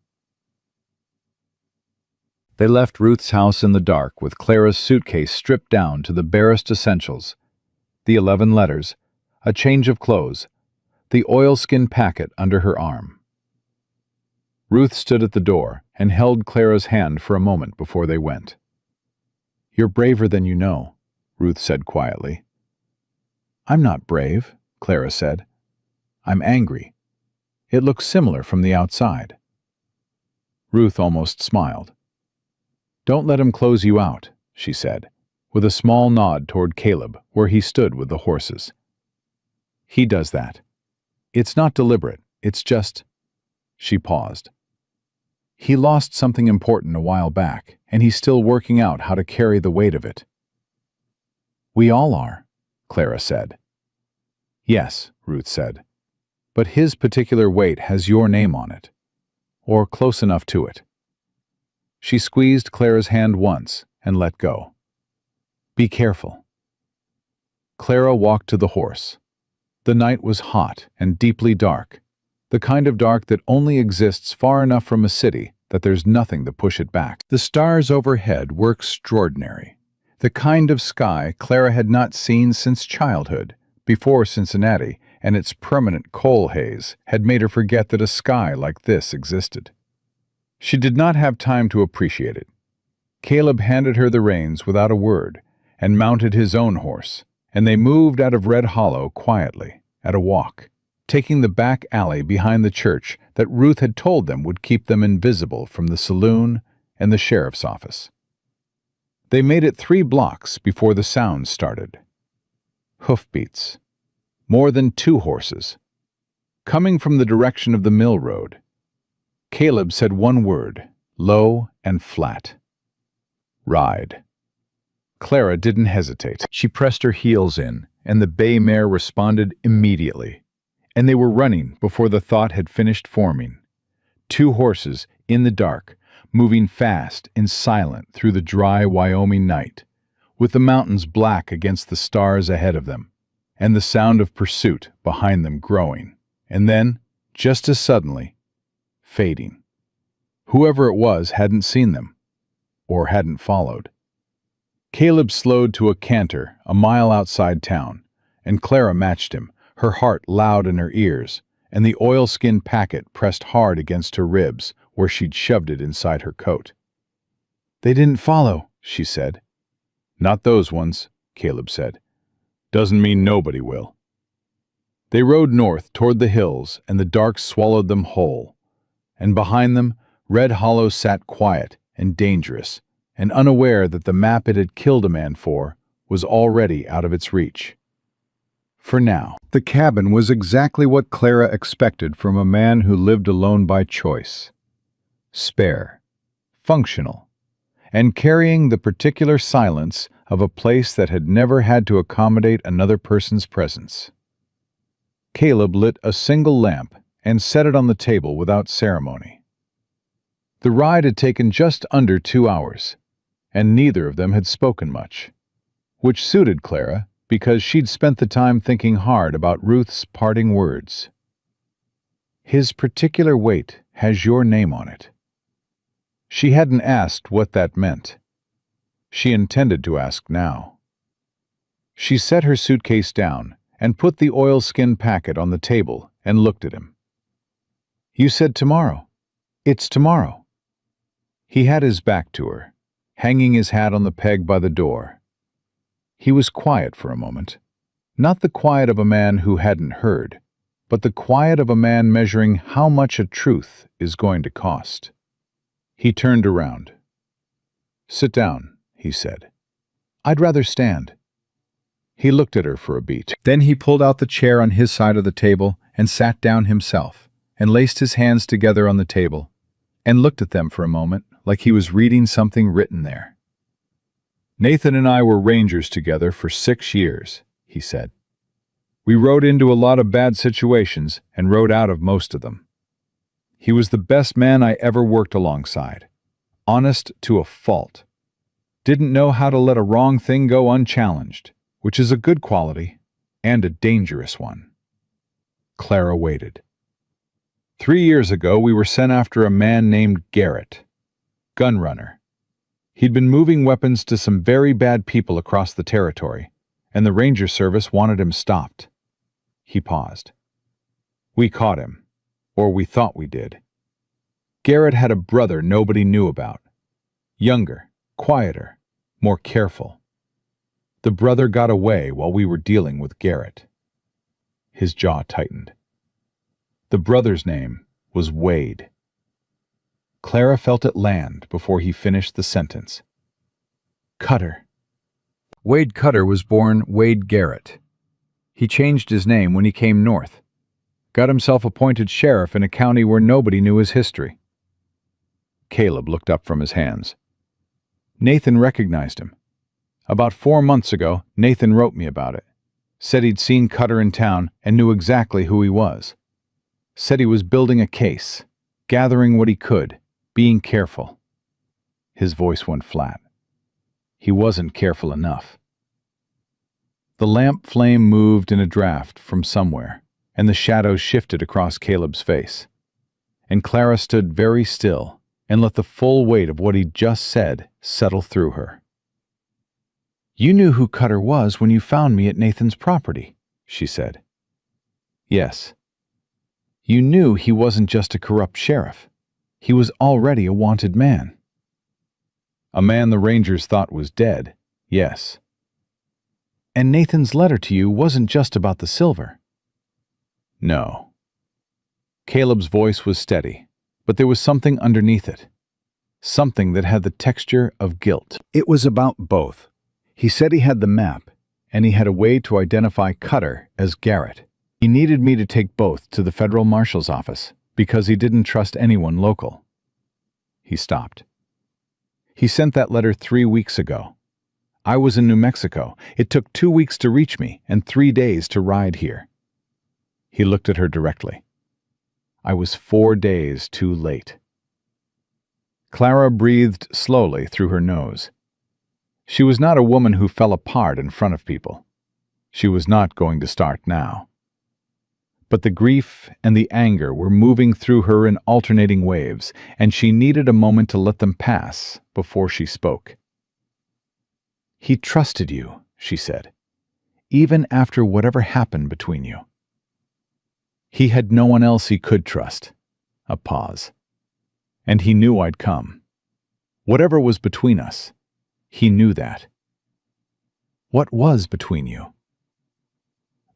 They left Ruth's house in the dark with Clara's suitcase stripped down to the barest essentials, the 11 letters, a change of clothes, the oilskin packet under her arm. Ruth stood at the door and held Clara's hand for a moment before they went. You're braver than you know, Ruth said quietly. I'm not brave, Clara said. I'm angry. It looks similar from the outside. Ruth almost smiled. Don't let him close you out, she said, with a small nod toward Caleb where he stood with the horses. He does that. It's not deliberate, it's just... She paused. He lost something important a while back, and he's still working out how to carry the weight of it. We all are, Clara said. Yes, Ruth said, but his particular weight has your name on it, or close enough to it. She squeezed Clara's hand once and let go. Be careful. Clara walked to the horse. The night was hot and deeply dark, the kind of dark that only exists far enough from a city that there's nothing to push it back. The stars overhead were extraordinary, the kind of sky Clara had not seen since childhood, before Cincinnati and its permanent coal haze had made her forget that a sky like this existed. She did not have time to appreciate it. Caleb handed her the reins without a word and mounted his own horse, and they moved out of Red Hollow quietly, at a walk, taking the back alley behind the church that Ruth had told them would keep them invisible from the saloon and the sheriff's office. They made it 3 blocks before the sound started. Hoofbeats. More than 2 horses. Coming from the direction of the mill road. Caleb said one word, low and flat. Ride. Clara didn't hesitate. She pressed her heels in, and the bay mare responded immediately. And they were running before the thought had finished forming. 2 horses, in the dark, moving fast and silent through the dry Wyoming night, with the mountains black against the stars ahead of them, and the sound of pursuit behind them growing, and then, just as suddenly, fading. Whoever it was hadn't seen them, or hadn't followed. Caleb slowed to a canter a mile outside town, and Clara matched him, her heart loud in her ears, and the oilskin packet pressed hard against her ribs where she'd shoved it inside her coat. "They didn't follow," she said. "Not those ones," Caleb said. "Doesn't mean nobody will." They rode north toward the hills, and the dark swallowed them whole. And behind them, Red Hollow sat quiet and dangerous, and unaware that the map it had killed a man for was already out of its reach. For now, the cabin was exactly what Clara expected from a man who lived alone by choice. Spare, functional, and carrying the particular silence of a place that had never had to accommodate another person's presence. Caleb lit a single lamp and set it on the table without ceremony. The ride had taken just under 2 hours, and neither of them had spoken much, which suited Clara because she'd spent the time thinking hard about Ruth's parting words. "His particular weight has your name on it." She hadn't asked what that meant. She intended to ask now. She set her suitcase down and put the oilskin packet on the table and looked at him. "You said tomorrow. It's tomorrow." He had his back to her, hanging his hat on the peg by the door. He was quiet for a moment, not the quiet of a man who hadn't heard, but the quiet of a man measuring how much a truth is going to cost. He turned around. "Sit down," he said. "I'd rather stand." He looked at her for a beat. Then he pulled out the chair on his side of the table and sat down himself, and laced his hands together on the table, and looked at them for a moment like he was reading something written there. "Nathan and I were rangers together for 6 years, he said. "We rode into a lot of bad situations and rode out of most of them. He was the best man I ever worked alongside. Honest to a fault. Didn't know how to let a wrong thing go unchallenged, which is a good quality and a dangerous one." Clara waited. 3 years ago, we were sent after a man named Garrett, gunrunner. He'd been moving weapons to some very bad people across the territory, and the Ranger Service wanted him stopped. He paused. "We caught him, or we thought we did. Garrett had a brother nobody knew about. Younger, quieter, more careful. The brother got away while we were dealing with Garrett." His jaw tightened. The brother's name was Wade. Clara felt it land before he finished the sentence. Cutter. Wade Cutter was born Wade Garrett. He changed his name when he came north. Got himself appointed sheriff in a county where nobody knew his history. Caleb looked up from his hands. Nathan recognized him. About 4 months ago, Nathan wrote me about it. Said he'd seen Cutter in town and knew exactly who he was. Said he was building a case, gathering what he could, being careful. His voice went flat. He wasn't careful enough. The lamp flame moved in a draft from somewhere, and the shadows shifted across Caleb's face. And Clara stood very still and let the full weight of what he'd just said settle through her. "You knew who Cutter was when you found me at Nathan's property," she said. "Yes." "You knew he wasn't just a corrupt sheriff. He was already a wanted man." "A man the Rangers thought was dead, yes." "And Nathan's letter to you wasn't just about the silver." "No." Caleb's voice was steady, but there was something underneath it. Something that had the texture of guilt. It was about both. He said he had the map, and he had a way to identify Cutter as Garrett. He needed me to take both to the federal marshal's office because he didn't trust anyone local. He stopped. He sent that letter 3 weeks ago. I was in New Mexico. It took 2 weeks to reach me and 3 days to ride here. He looked at her directly. I was 4 days too late. Clara breathed slowly through her nose. She was not a woman who fell apart in front of people. She was not going to start now. But the grief and the anger were moving through her in alternating waves, and she needed a moment to let them pass before she spoke. He trusted you, she said, even after whatever happened between you. He had no one else he could trust. A pause. And he knew I'd come. Whatever was between us, he knew that. What was between you?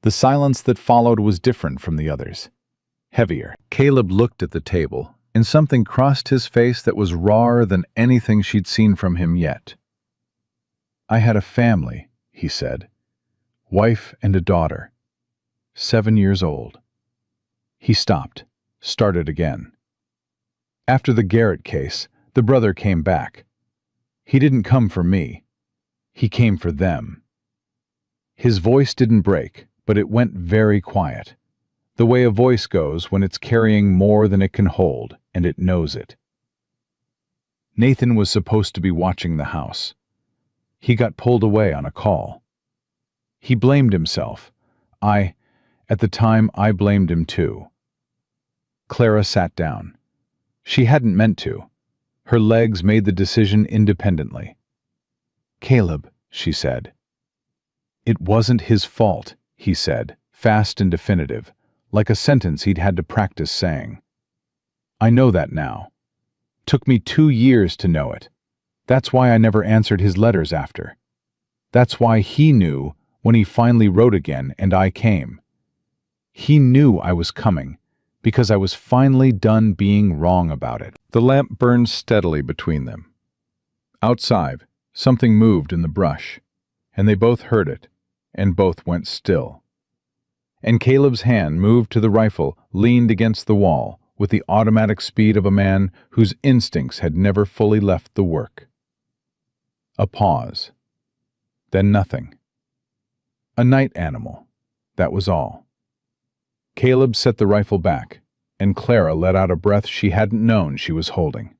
The silence that followed was different from the others. Heavier. Caleb looked at the table, and something crossed his face that was rawer than anything she'd seen from him yet. I had a family, he said. Wife and a daughter. 7 years old. He stopped, started again. After the Garrett case, the brother came back. He didn't come for me. He came for them. His voice didn't break, but it went very quiet, the way a voice goes when it's carrying more than it can hold, and it knows it. Nathan was supposed to be watching the house. He got pulled away on a call. He blamed himself. At the time, I blamed him too. Clara sat down. She hadn't meant to. Her legs made the decision independently. Caleb, she said. It wasn't his fault, he said, fast and definitive, like a sentence he'd had to practice saying. I know that now. Took me 2 years to know it. That's why I never answered his letters after. That's why he knew when he finally wrote again and I came. He knew I was coming, because I was finally done being wrong about it. The lamp burned steadily between them. Outside, something moved in the brush, and they both heard it, and both went still. And Caleb's hand moved to the rifle, leaned against the wall, with the automatic speed of a man whose instincts had never fully left the work. A pause. Then nothing. A night animal. That was all. Caleb set the rifle back, and Clara let out a breath she hadn't known she was holding.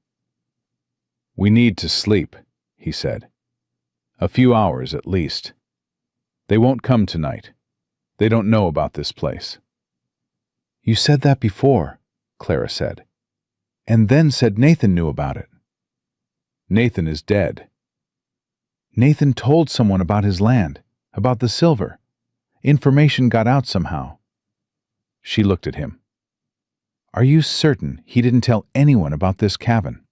We need to sleep, he said. A few hours at least. They won't come tonight. They don't know about this place. You said that before, Clara said, and then said Nathan knew about it. Nathan is dead. Nathan told someone about his land, about the silver. Information got out somehow. She looked at him. Are you certain he didn't tell anyone about this cabin?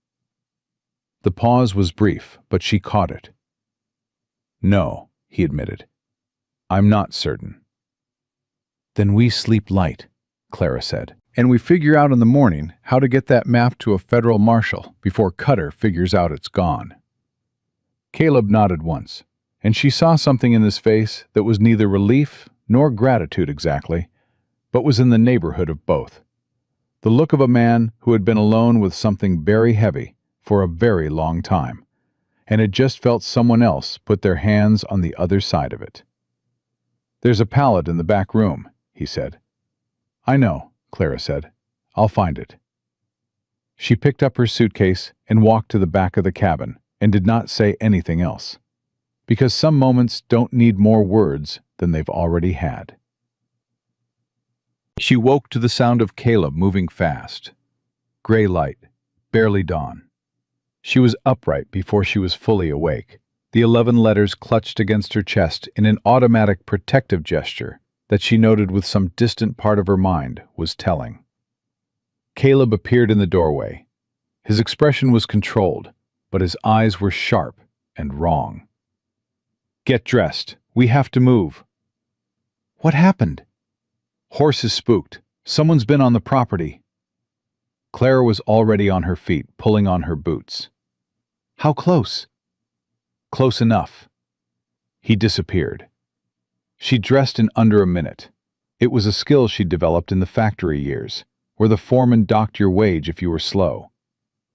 The pause was brief, but she caught it. No, he admitted. I'm not certain. Then we sleep light, Clara said, and we figure out in the morning how to get that map to a federal marshal before Cutter figures out it's gone. Caleb nodded once, and she saw something in his face that was neither relief nor gratitude exactly, but was in the neighborhood of both. The look of a man who had been alone with something very heavy for a very long time, and had just felt someone else put their hands on the other side of it. There's a pallet in the back room, he said. I know, Clara said. I'll find it. She picked up her suitcase and walked to the back of the cabin and did not say anything else, because some moments don't need more words than they've already had. She woke to the sound of Caleb moving fast. Gray light, barely dawn. She was upright before she was fully awake, the 11 letters clutched against her chest in an automatic protective gesture that she noted with some distant part of her mind was telling. Caleb appeared in the doorway. His expression was controlled, but his eyes were sharp and wrong. Get dressed. We have to move. What happened? Horses spooked. Someone's been on the property. Clara was already on her feet, pulling on her boots. How close? Close enough. He disappeared. She dressed in under a minute. It was a skill she'd developed in the factory years, where the foreman docked your wage if you were slow,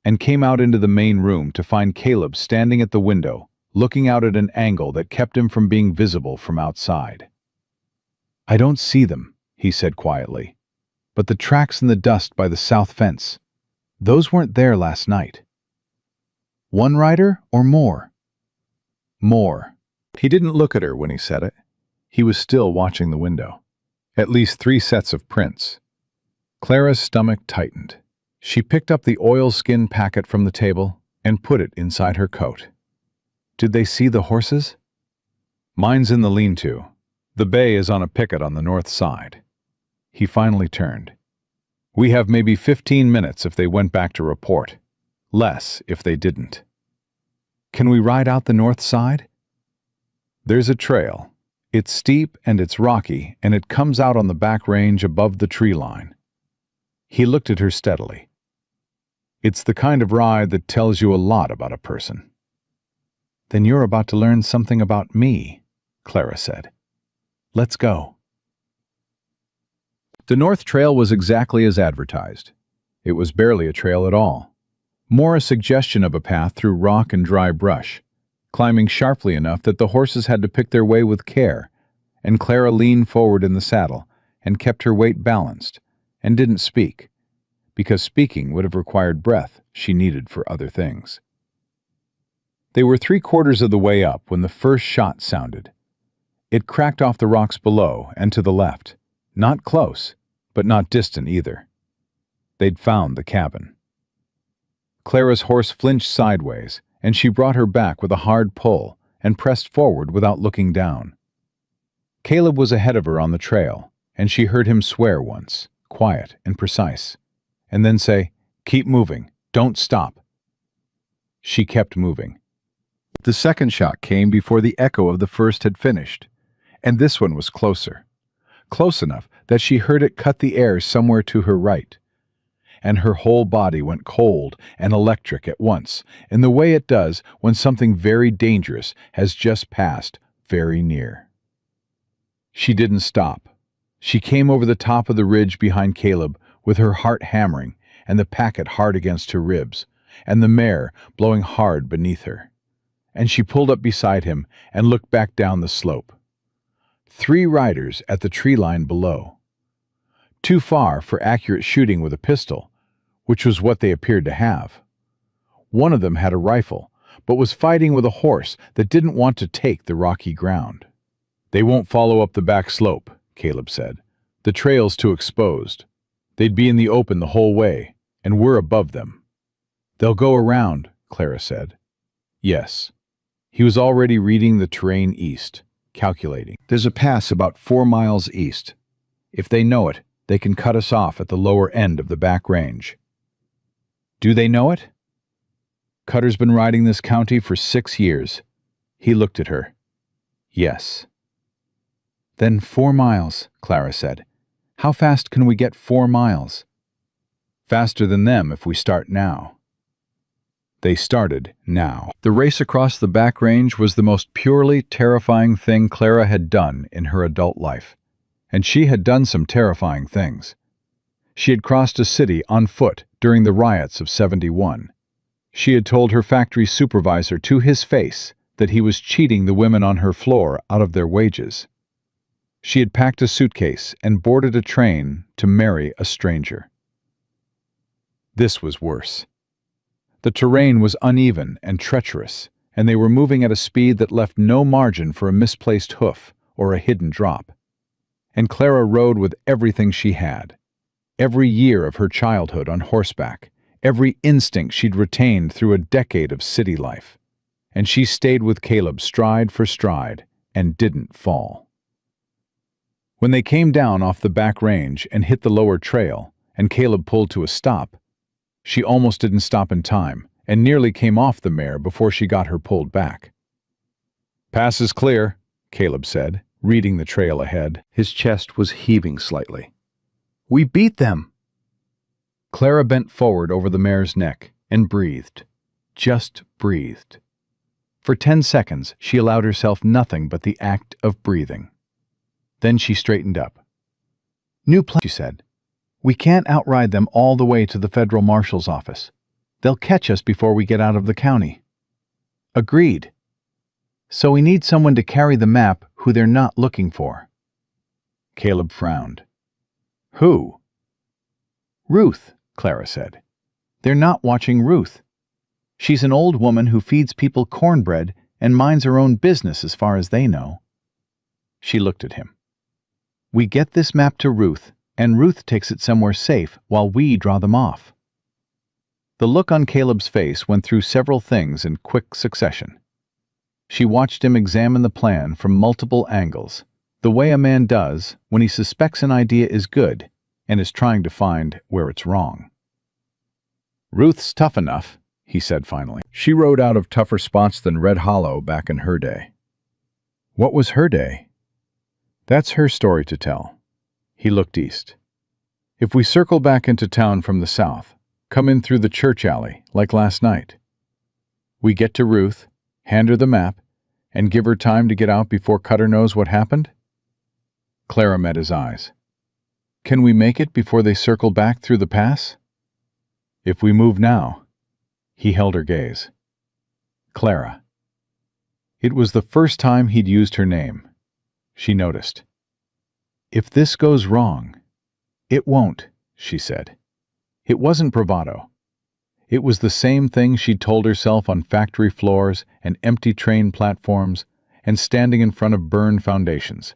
and came out into the main room to find Caleb standing at the window, looking out at an angle that kept him from being visible from outside. "I don't see them," he said quietly, "but the tracks in the dust by the south fence, those weren't there last night." "One rider or more?" "More." He didn't look at her when he said it. He was still watching the window. At least 3 sets of prints. Clara's stomach tightened. She picked up the oilskin packet from the table and put it inside her coat. "Did they see the horses?" "Mine's in the lean-to. The bay is on a picket on the north side." He finally turned. "We have maybe 15 minutes if they went back to report. Less if they didn't." "Can we ride out the north side?" "There's a trail. It's steep and it's rocky, and it comes out on the back range above the tree line." He looked at her steadily. "It's the kind of ride that tells you a lot about a person." "Then you're about to learn something about me," Clara said. "Let's go." The North Trail was exactly as advertised. It was barely a trail at all. More a suggestion of a path through rock and dry brush, climbing sharply enough that the horses had to pick their way with care, and Clara leaned forward in the saddle and kept her weight balanced, and didn't speak, because speaking would have required breath she needed for other things. They were 3/4 of the way up when the first shot sounded. It cracked off the rocks below and to the left, not close, but not distant either. They'd found the cabin. Clara's horse flinched sideways, and she brought her back with a hard pull and pressed forward without looking down. Caleb was ahead of her on the trail, and she heard him swear once, quiet and precise, and then say, "Keep moving, don't stop." She kept moving. The second shot came before the echo of the first had finished, and this one was closer. Close enough that she heard it cut the air somewhere to her right. And her whole body went cold and electric at once, in the way it does when something very dangerous has just passed very near. She didn't stop. She came over the top of the ridge behind Caleb with her heart hammering and the packet hard against her ribs, and the mare blowing hard beneath her. And she pulled up beside him and looked back down the slope. 3 riders at the tree line below. Too far for accurate shooting with a pistol, which was what they appeared to have. One of them had a rifle, but was fighting with a horse that didn't want to take the rocky ground. "They won't follow up the back slope," Caleb said. "The trail's too exposed. They'd be in the open the whole way, and we're above them." "They'll go around," Clara said. "Yes." He was already reading the terrain east, calculating. "There's a pass about 4 miles east. If they know it, they can cut us off at the lower end of the back range." "Do they know it?" "Cutter's been riding this county for 6 years. He looked at her. "Yes." "Then 4 miles, Clara said. "How fast can we get 4 miles?" "Faster than them if we start now." They started now. The race across the back range was the most purely terrifying thing Clara had done in her adult life. And she had done some terrifying things. She had crossed a city on foot during the riots of '71. She had told her factory supervisor to his face that he was cheating the women on her floor out of their wages. She had packed a suitcase and boarded a train to marry a stranger. This was worse. The terrain was uneven and treacherous, and they were moving at a speed that left no margin for a misplaced hoof or a hidden drop. And Clara rode with everything she had. Every year of her childhood on horseback, every instinct she'd retained through a decade of city life. And she stayed with Caleb stride for stride and didn't fall. When they came down off the back range and hit the lower trail, and Caleb pulled to a stop, she almost didn't stop in time and nearly came off the mare before she got her pulled back. "Pass is clear," Caleb said, reading the trail ahead. His chest was heaving slightly. "We beat them!" Clara bent forward over the mare's neck and breathed. Just breathed. For 10 seconds, she allowed herself nothing but the act of breathing. Then she straightened up. "New plan," she said. "We can't outride them all the way to the federal marshal's office. They'll catch us before we get out of the county." "Agreed. So we need someone to carry the map who they're not looking for." Caleb frowned. "Who?" "Ruth," Clara said. "They're not watching Ruth. She's an old woman who feeds people cornbread and minds her own business as far as they know." She looked at him. "We get this map to Ruth, and Ruth takes it somewhere safe while we draw them off." The look on Caleb's face went through several things in quick succession. She watched him examine the plan from multiple angles, the way a man does when he suspects an idea is good and is trying to find where it's wrong. "Ruth's tough enough," he said finally. "She rode out of tougher spots than Red Hollow back in her day." "What was her day?" "That's her story to tell." He looked east. "If we circle back into town from the south, come in through the church alley, like last night. We get to Ruth, hand her the map, and give her time to get out before Cutter knows what happened?" Clara met his eyes. "Can we make it before they circle back through the pass?" "If we move now." He held her gaze. "Clara." It was the first time he'd used her name. She noticed. "If this goes wrong—" "It won't," she said. It wasn't bravado. It was the same thing she'd told herself on factory floors and empty train platforms and standing in front of burned foundations.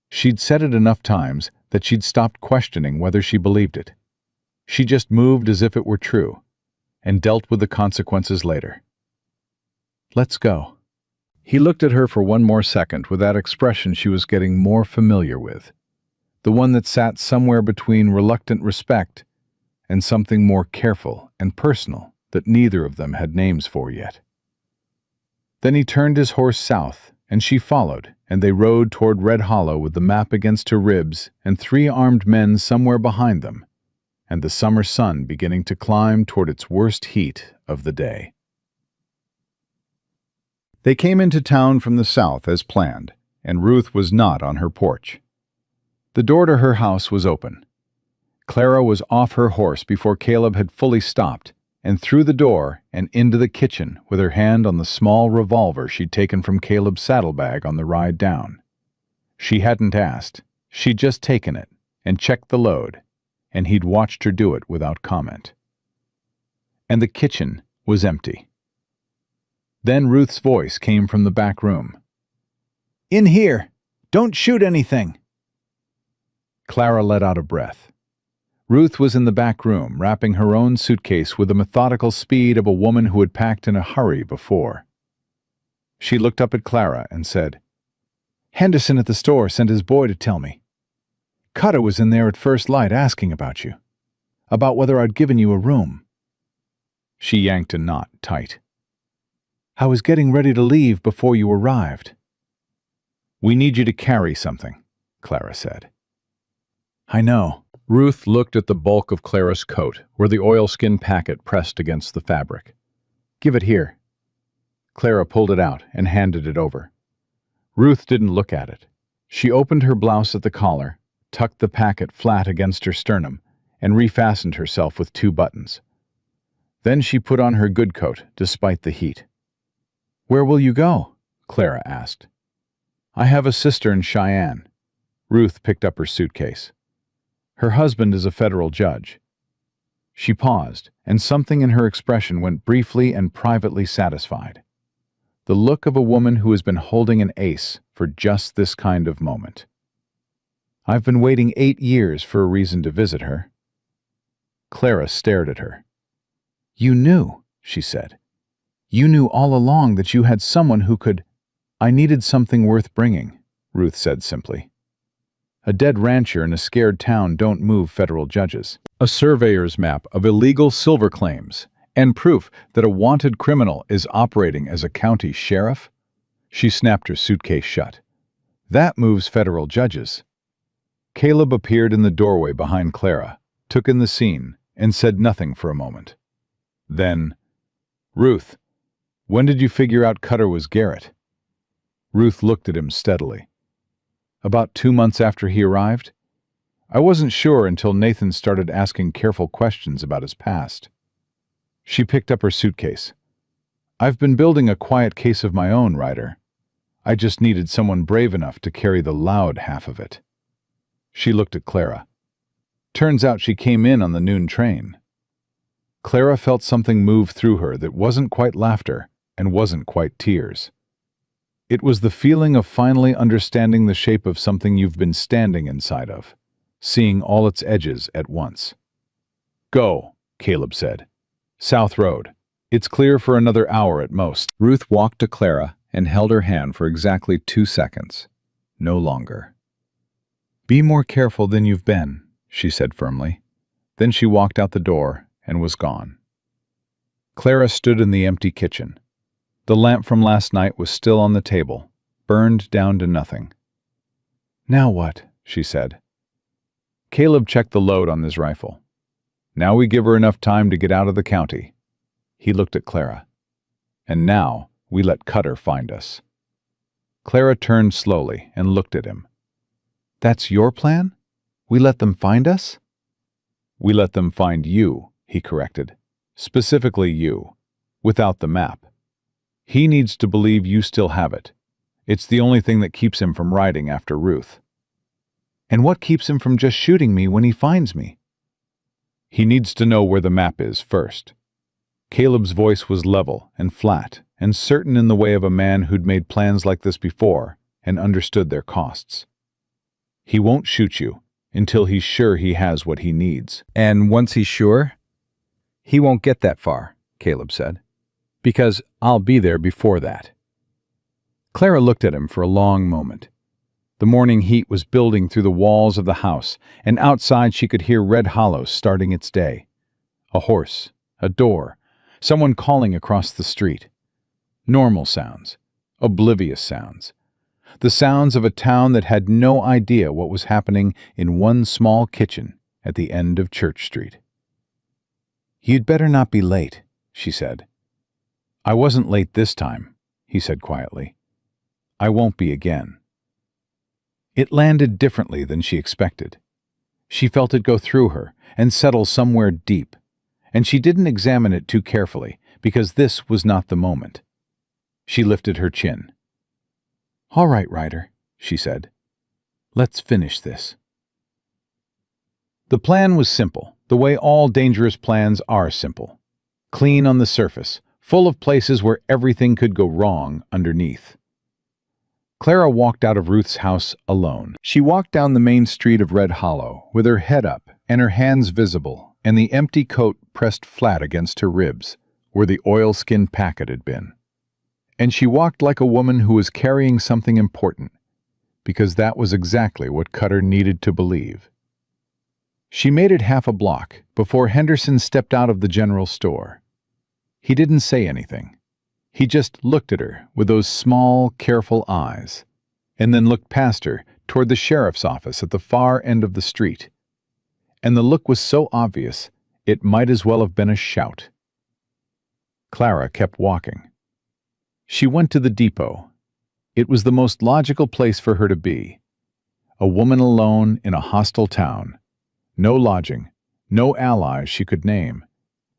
She'd said it enough times that she'd stopped questioning whether she believed it. She just moved as if it were true, and dealt with the consequences later. "Let's go." He looked at her for one more second with that expression she was getting more familiar with, the one that sat somewhere between reluctant respect and something more careful and personal that neither of them had names for yet. Then he turned his horse south, and she followed, and they rode toward Red Hollow with the map against her ribs and 3 armed men somewhere behind them, and the summer sun beginning to climb toward its worst heat of the day. They came into town from the south as planned, and Ruth was not on her porch. The door to her house was open. Clara was off her horse before Caleb had fully stopped, and through the door and into the kitchen with her hand on the small revolver she'd taken from Caleb's saddlebag on the ride down. She hadn't asked. She'd just taken it and checked the load, and he'd watched her do it without comment. And the kitchen was empty. Then Ruth's voice came from the back room. "In here! Don't shoot anything!" Clara let out a breath. Ruth was in the back room, wrapping her own suitcase with the methodical speed of a woman who had packed in a hurry before. She looked up at Clara and said, "Henderson at the store sent his boy to tell me. Cutter was in there at first light asking about you, about whether I'd given you a room." She yanked a knot tight. "I was getting ready to leave before you arrived." "We need you to carry something," Clara said. "I know." Ruth looked at the bulk of Clara's coat, where the oilskin packet pressed against the fabric. "Give it here." Clara pulled it out and handed it over. Ruth didn't look at it. She opened her blouse at the collar, tucked the packet flat against her sternum, and refastened herself with 2 buttons. Then she put on her good coat, despite the heat. "Where will you go?" Clara asked. "I have a sister in Cheyenne." Ruth picked up her suitcase. "Her husband is a federal judge." She paused, and something in her expression went briefly and privately satisfied. The look of a woman who has been holding an ace for just this kind of moment. "I've been waiting 8 years for a reason to visit her." Clara stared at her. "You knew," she said. "You knew all along that you had someone who could—" "I needed something worth bringing," Ruth said simply. "A dead rancher in a scared town don't move federal judges. A surveyor's map of illegal silver claims and proof that a wanted criminal is operating as a county sheriff?" She snapped her suitcase shut. "That moves federal judges." Caleb appeared in the doorway behind Clara, took in the scene, and said nothing for a moment. Then, "Ruth, when did you figure out Cutter was Garrett?" Ruth looked at him steadily. About 2 months after he arrived. I wasn't sure until Nathan started asking careful questions about his past. She picked up her suitcase. I've been building a quiet case of my own, Ryder. I just needed someone brave enough to carry the loud half of it. She looked at Clara. Turns out she came in on the noon train. Clara felt something move through her that wasn't quite laughter and wasn't quite tears. It was the feeling of finally understanding the shape of something you've been standing inside of, seeing all its edges at once. Go, Caleb said. South Road. It's clear for another hour at most. Ruth walked to Clara and held her hand for exactly 2 seconds. No longer. Be more careful than you've been, she said firmly. Then she walked out the door and was gone. Clara stood in the empty kitchen. The lamp from last night was still on the table, burned down to nothing. Now what? She said. Caleb checked the load on his rifle. Now we give her enough time to get out of the county. He looked at Clara. And now we let Cutter find us. Clara turned slowly and looked at him. That's your plan? We let them find us? We let them find you, he corrected. Specifically you, without the map. He needs to believe you still have it. It's the only thing that keeps him from riding after Ruth. And what keeps him from just shooting me when he finds me? He needs to know where the map is first. Caleb's voice was level and flat and certain in the way of a man who'd made plans like this before and understood their costs. He won't shoot you until he's sure he has what he needs. And once he's sure? He won't get that far, Caleb said. Because I'll be there before that. Clara looked at him for a long moment. The morning heat was building through the walls of the house, and outside she could hear Red Hollow starting its day. A horse, a door, someone calling across the street. Normal sounds, oblivious sounds. The sounds of a town that had no idea what was happening in one small kitchen at the end of Church Street. You'd better not be late, she said. I wasn't late this time, he said quietly. I won't be again. It landed differently than she expected. She felt it go through her and settle somewhere deep, and she didn't examine it too carefully because this was not the moment. She lifted her chin. All right, Ryder, she said. Let's finish this. The plan was simple, the way all dangerous plans are simple. Clean on the surface, full of places where everything could go wrong underneath. Clara walked out of Ruth's house alone. She walked down the main street of Red Hollow, with her head up and her hands visible, and the empty coat pressed flat against her ribs, where the oilskin packet had been. And she walked like a woman who was carrying something important, because that was exactly what Cutter needed to believe. She made it half a block before Henderson stepped out of the general store. He didn't say anything. He just looked at her with those small, careful eyes, and then looked past her toward the sheriff's office at the far end of the street. And the look was so obvious, it might as well have been a shout. Clara kept walking. She went to the depot. It was the most logical place for her to be. A woman alone in a hostile town. No lodging, no allies she could name.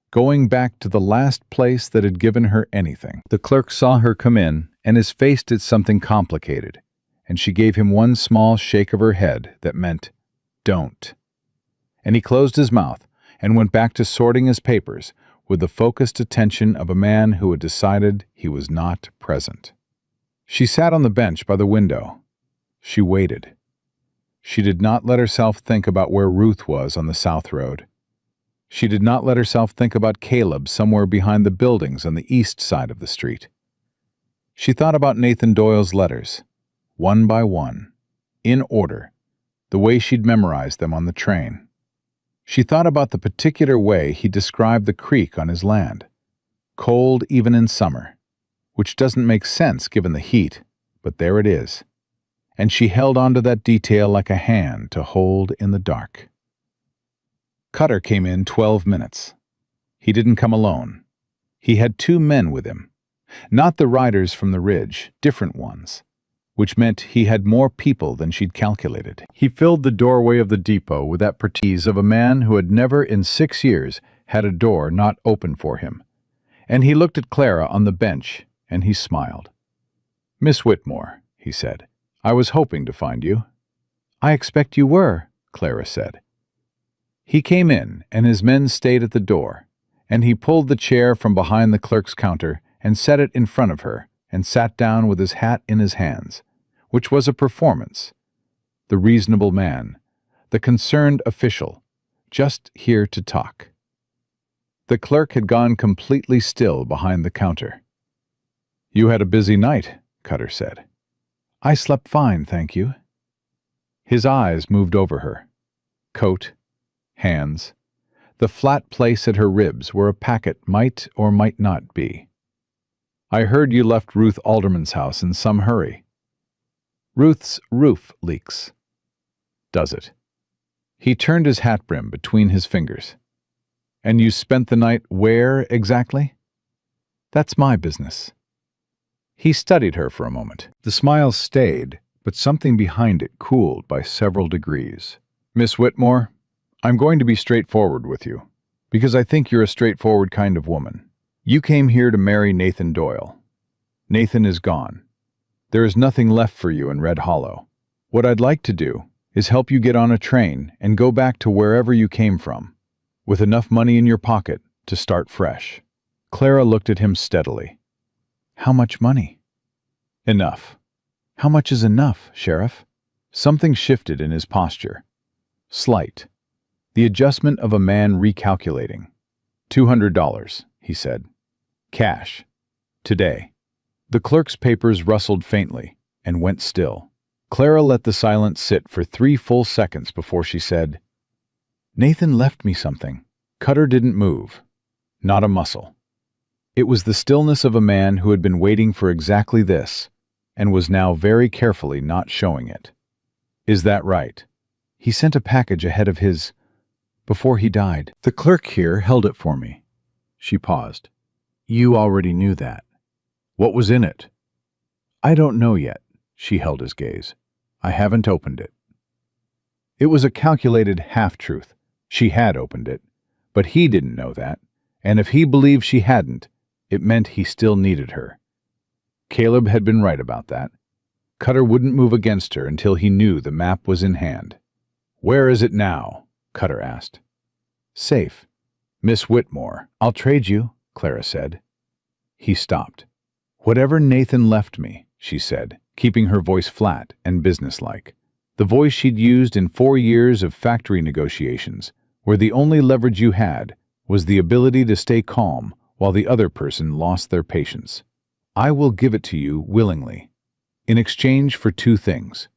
Going back to the last place that had given her anything. The clerk saw her come in, and his face did something complicated, and she gave him one small shake of her head that meant, don't. And he closed his mouth and went back to sorting his papers with the focused attention of a man who had decided he was not present. She sat on the bench by the window. She waited. She did not let herself think about where Ruth was on the South Road. She did not let herself think about Caleb somewhere behind the buildings on the east side of the street. She thought about Nathan Doyle's letters, one by one, in order, the way she'd memorized them on the train. She thought about the particular way he described the creek on his land, cold even in summer, which doesn't make sense given the heat, but there it is. And she held on to that detail like a hand to hold in the dark. Cutter came in 12 minutes. He didn't come alone. He had 2 men with him. Not the riders from the ridge, different ones. which meant he had more people than she'd calculated. He filled the doorway of the depot with that ease of a man who had never in 6 years had a door not open for him. And he looked at Clara on the bench, and he smiled. "Miss Whitmore," he said, "I was hoping to find you." "I expect you were," Clara said. He came in, and his men stayed at the door, and he pulled the chair from behind the clerk's counter and set it in front of her, and sat down with his hat in his hands, which was a performance. The reasonable man, the concerned official, just here to talk. The clerk had gone completely still behind the counter. "You had a busy night," Cutter said. "I slept fine, thank you." His eyes moved over her. Coat, hands, the flat place at her ribs where a packet might or might not be. "I heard you left Ruth Alderman's house in some hurry." "Ruth's roof leaks." "Does it?" He turned his hat brim between his fingers. "And you spent the night where exactly?" "That's my business." He studied her for a moment. The smile stayed, but something behind it cooled by several degrees. "Miss Whitmore, I'm going to be straightforward with you, because I think you're a straightforward kind of woman. You came here to marry Nathan Doyle. Nathan is gone. There is nothing left for you in Red Hollow. What I'd like to do is help you get on a train and go back to wherever you came from, with enough money in your pocket to start fresh." Clara looked at him steadily. "How much money?" "Enough." "How much is enough, Sheriff?" Something shifted in his posture. Slight. The adjustment of a man recalculating. $200, he said. Cash. Today. The clerk's papers rustled faintly and went still. Clara let the silence sit for 3 full seconds before she said, "Nathan left me something." Cutter didn't move. Not a muscle. It was the stillness of a man who had been waiting for exactly this, and was now very carefully not showing it. "Is that right?" "He sent a package ahead of before he died. The clerk here held it for me." She paused. "You already knew that. What was in it?" "I don't know yet." She held his gaze. "I haven't opened it." It was a calculated half-truth. She had opened it, but he didn't know that, and if he believed she hadn't, it meant he still needed her. Caleb had been right about that. Cutter wouldn't move against her until he knew the map was in hand. "Where is it now?" Cutter asked. "Safe." "Miss Whitmore." "I'll trade you," Clara said. He stopped. "Whatever Nathan left me," she said, keeping her voice flat and businesslike. The voice she'd used in 4 years of factory negotiations, where the only leverage you had was the ability to stay calm while the other person lost their patience. "I will give it to you willingly, in exchange for 2 things.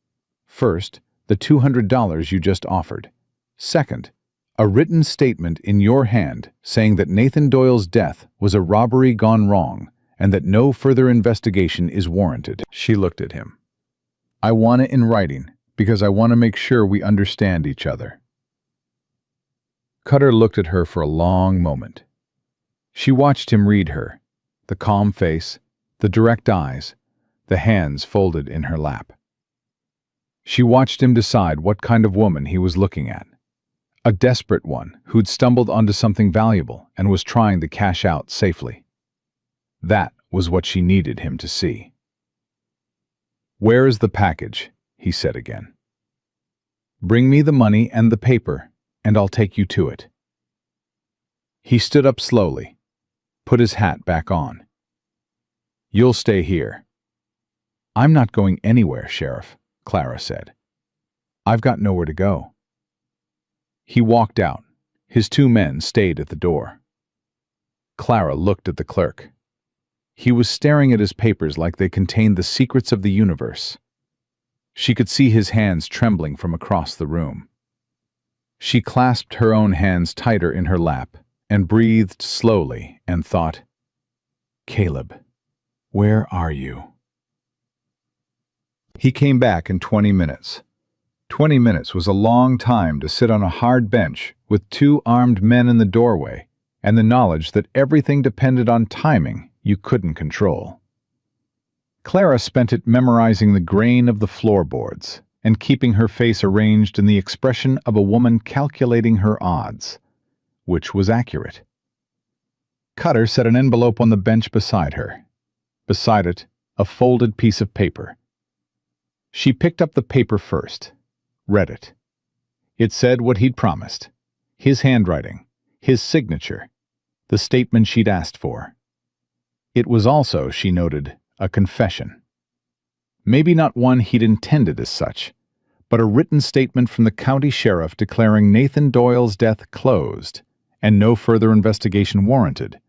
First, the $200 you just offered. Second, a written statement in your hand saying that Nathan Doyle's death was a robbery gone wrong and that no further investigation is warranted." She looked at him. "I want it in writing because I want to make sure we understand each other." Cutter looked at her for a long moment. She watched him read her, the calm face, the direct eyes, the hands folded in her lap. She watched him decide what kind of woman he was looking at. A desperate one who'd stumbled onto something valuable and was trying to cash out safely. That was what she needed him to see. "Where is the package?" he said again. "Bring me the money and the paper, and I'll take you to it." He stood up slowly, put his hat back on. "You'll stay here." "I'm not going anywhere, Sheriff," Clara said. "I've got nowhere to go." He walked out. His 2 men stayed at the door. Clara looked at the clerk. He was staring at his papers like they contained the secrets of the universe. She could see his hands trembling from across the room. She clasped her own hands tighter in her lap and breathed slowly and thought, "Caleb, where are you?" He came back in 20 minutes. 20 minutes was a long time to sit on a hard bench with 2 armed men in the doorway and the knowledge that everything depended on timing you couldn't control. Clara spent it memorizing the grain of the floorboards and keeping her face arranged in the expression of a woman calculating her odds, which was accurate. Cutter set an envelope on the bench beside her. Beside it, a folded piece of paper. She picked up the paper first, read it. It said what he'd promised. His handwriting, his signature, the statement she'd asked for. It was also, she noted, a confession. Maybe not one he'd intended as such, but a written statement from the county sheriff declaring Nathan Doyle's death closed and no further investigation warranted,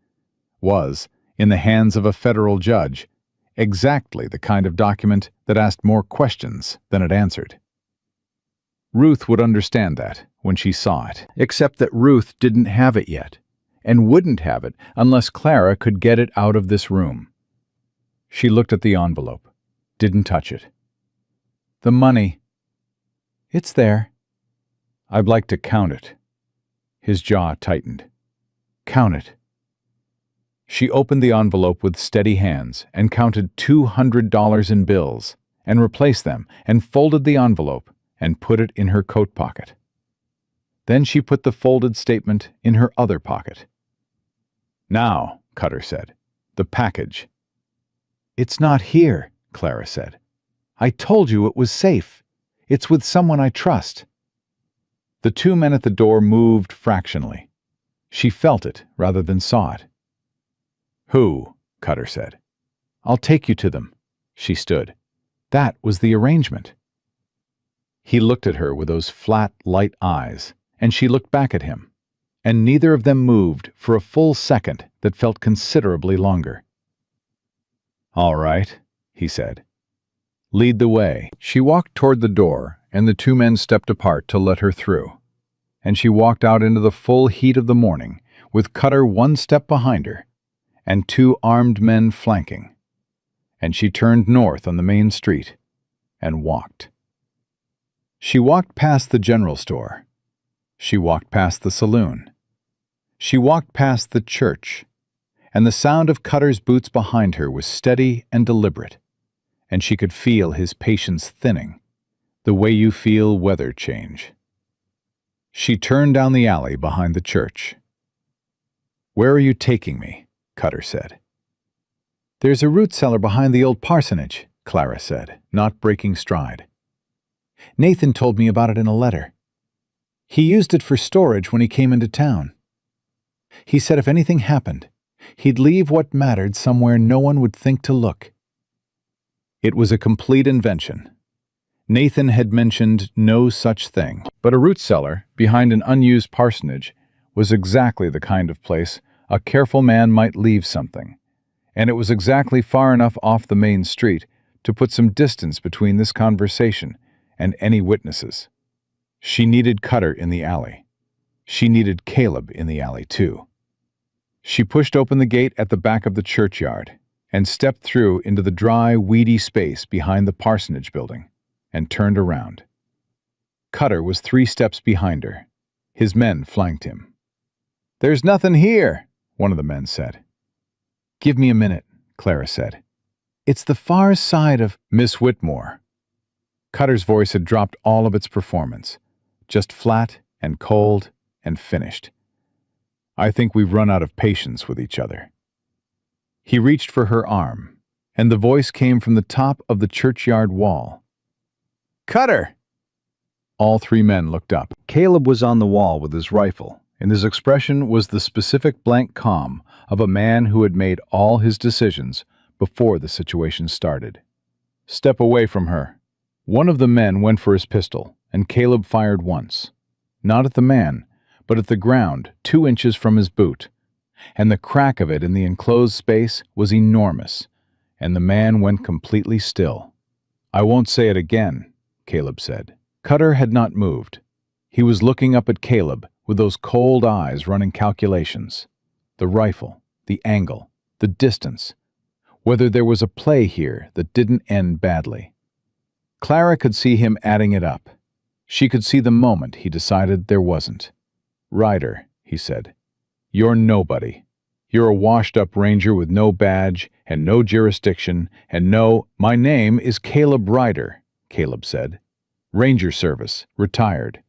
was, in the hands of a federal judge, exactly the kind of document that asked more questions than it answered. Ruth would understand that when she saw it, except that Ruth didn't have it yet, and wouldn't have it unless Clara could get it out of this room. She looked at the envelope, didn't touch it. The money. It's there. I'd like to count it. His jaw tightened. Count it. She opened the envelope with steady hands and counted $200 in bills, and replaced them, and folded the envelope, and put it in her coat pocket. Then she put the folded statement in her other pocket. Now, Cutter said, the package. It's not here, Clara said. I told you it was safe. It's with someone I trust. The two men at the door moved fractionally. She felt it rather than saw it. Who? Cutter said. I'll take you to them. She stood. That was the arrangement. He looked at her with those flat, light eyes, and she looked back at him, and neither of them moved for a full second that felt considerably longer. All right, he said. Lead the way. She walked toward the door, and the two men stepped apart to let her through. And she walked out into the full heat of the morning, with Cutter one step behind her, and two armed men flanking. And she turned north on the main street and walked. She walked past the general store. She walked past the saloon. She walked past the church, and the sound of Cutter's boots behind her was steady and deliberate, and she could feel his patience thinning, the way you feel weather change. She turned down the alley behind the church. Where are you taking me? Cutter said. There's a root cellar behind the old parsonage, Clara said, not breaking stride. Nathan told me about it in a letter. He used it for storage when he came into town. He said if anything happened, he'd leave what mattered somewhere no one would think to look. It was a complete invention. Nathan had mentioned no such thing, but a root cellar behind an unused parsonage was exactly the kind of place a careful man might leave something, and it was exactly far enough off the main street to put some distance between this conversation and any witnesses. She needed Cutter in the alley. She needed Caleb in the alley, too. She pushed open the gate at the back of the churchyard and stepped through into the dry, weedy space behind the parsonage building and turned around. Cutter was 3 steps behind her. His men flanked him. There's nothing here, one of the men said. Give me a minute, Clara said. It's the far side of Miss Whitmore. Cutter's voice had dropped all of its performance, just flat and cold and finished. I think we've run out of patience with each other. He reached for her arm, and the voice came from the top of the churchyard wall. Cutter! All 3 men looked up. Caleb was on the wall with his rifle, and his expression was the specific blank calm of a man who had made all his decisions before the situation started. Step away from her. One of the men went for his pistol, and Caleb fired once. Not at the man, but at the ground 2 inches from his boot, and the crack of it in the enclosed space was enormous, and the man went completely still. I won't say it again, Caleb said. Cutter had not moved. He was looking up at Caleb with those cold eyes running calculations. The rifle, the angle, the distance, whether there was a play here that didn't end badly. Clara could see him adding it up. She could see the moment he decided there wasn't. Ryder, he said, you're nobody. You're a washed-up ranger with no badge and no jurisdiction, and no— "My name is Caleb Ryder," Caleb said. "Ranger Service, retired.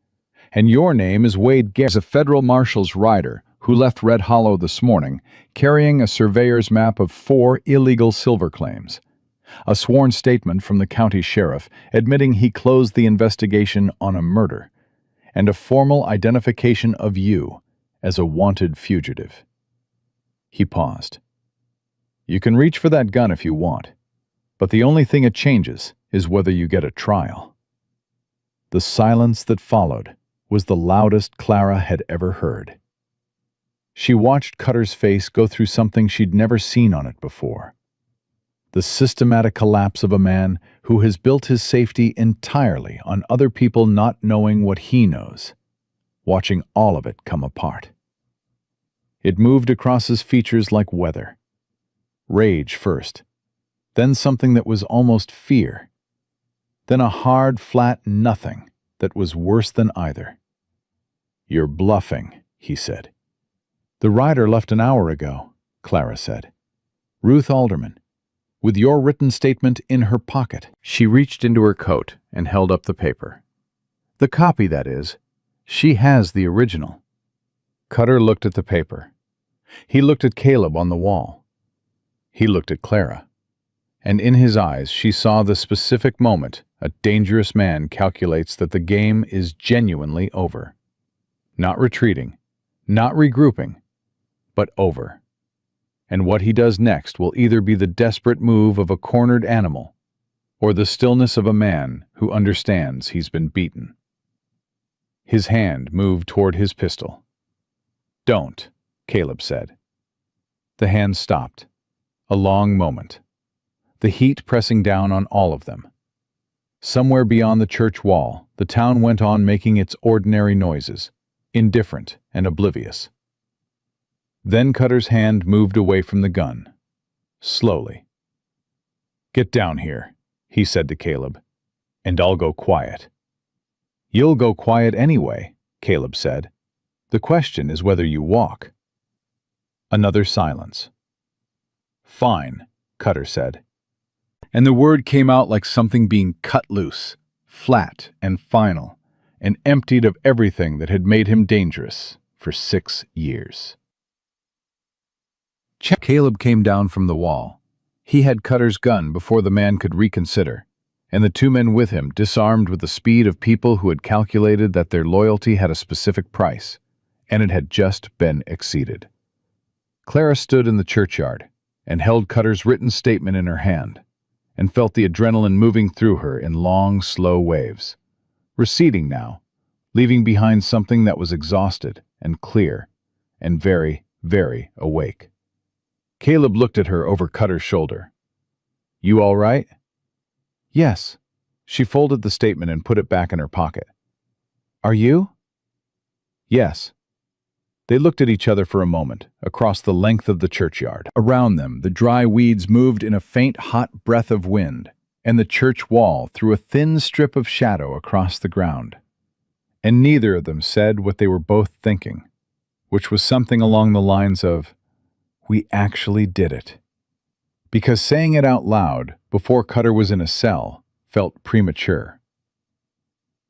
And your name is Wade Garrett." A federal marshal's rider who left Red Hollow this morning carrying a surveyor's map of 4 illegal silver claims. A sworn statement from the county sheriff admitting he closed the investigation on a murder, and a formal identification of you as a wanted fugitive. He paused. "You can reach for that gun if you want, but the only thing it changes is whether you get a trial." The silence that followed was the loudest Clara had ever heard. She watched Cutter's face go through something she'd never seen on it before. The systematic collapse of a man who has built his safety entirely on other people not knowing what he knows, watching all of it come apart. It moved across his features like weather. Rage first, then something that was almost fear, then a hard, flat nothing that was worse than either. "You're bluffing," he said. "The rider left an hour ago," Clara said. "Ruth Alderman, with your written statement in her pocket." She reached into her coat and held up the paper. "The copy, that is. She has the original." Cutter looked at the paper. He looked at Caleb on the wall. He looked at Clara. And in his eyes she saw the specific moment a dangerous man calculates that the game is genuinely over. Not retreating, not regrouping, but over. And what he does next will either be the desperate move of a cornered animal or the stillness of a man who understands he's been beaten. His hand moved toward his pistol. "Don't," Caleb said. The hand stopped. A long moment. The heat pressing down on all of them. Somewhere beyond the church wall, the town went on making its ordinary noises, indifferent and oblivious. Then Cutter's hand moved away from the gun, slowly. "Get down here," he said to Caleb, "and I'll go quiet." "You'll go quiet anyway," Caleb said. "The question is whether you walk." Another silence. "Fine," Cutter said. And the word came out like something being cut loose, flat and final, and emptied of everything that had made him dangerous for 6 years. Caleb came down from the wall. He had Cutter's gun before the man could reconsider, and the 2 men with him disarmed with the speed of people who had calculated that their loyalty had a specific price, and it had just been exceeded. Clara stood in the churchyard and held Cutter's written statement in her hand, and felt the adrenaline moving through her in long, slow waves, receding now, leaving behind something that was exhausted and clear and very, very awake. Caleb looked at her over Cutter's shoulder. "You all right?" "Yes." She folded the statement and put it back in her pocket. "Are you?" "Yes." They looked at each other for a moment, across the length of the churchyard. Around them, the dry weeds moved in a faint, hot breath of wind, and the church wall threw a thin strip of shadow across the ground. And neither of them said what they were both thinking, which was something along the lines of, "We actually did it." Because saying it out loud, before Cutter was in a cell, felt premature.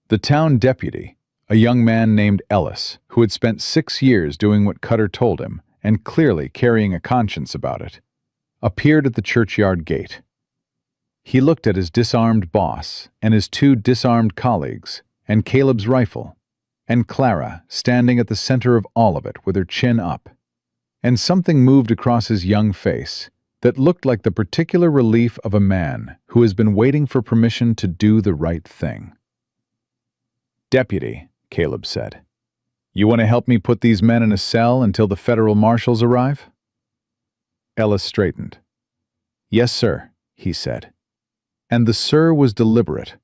The town deputy, a young man named Ellis, who had spent 6 years doing what Cutter told him, and clearly carrying a conscience about it, appeared at the churchyard gate. He looked at his disarmed boss and his 2 disarmed colleagues, and Caleb's rifle, and Clara standing at the center of all of it with her chin up, and something moved across his young face that looked like the particular relief of a man who has been waiting for permission to do the right thing. "Deputy," Caleb said, "you want to help me put these men in a cell until the federal marshals arrive?" Ellis straightened. "Yes, sir," he said. And the sir was deliberate,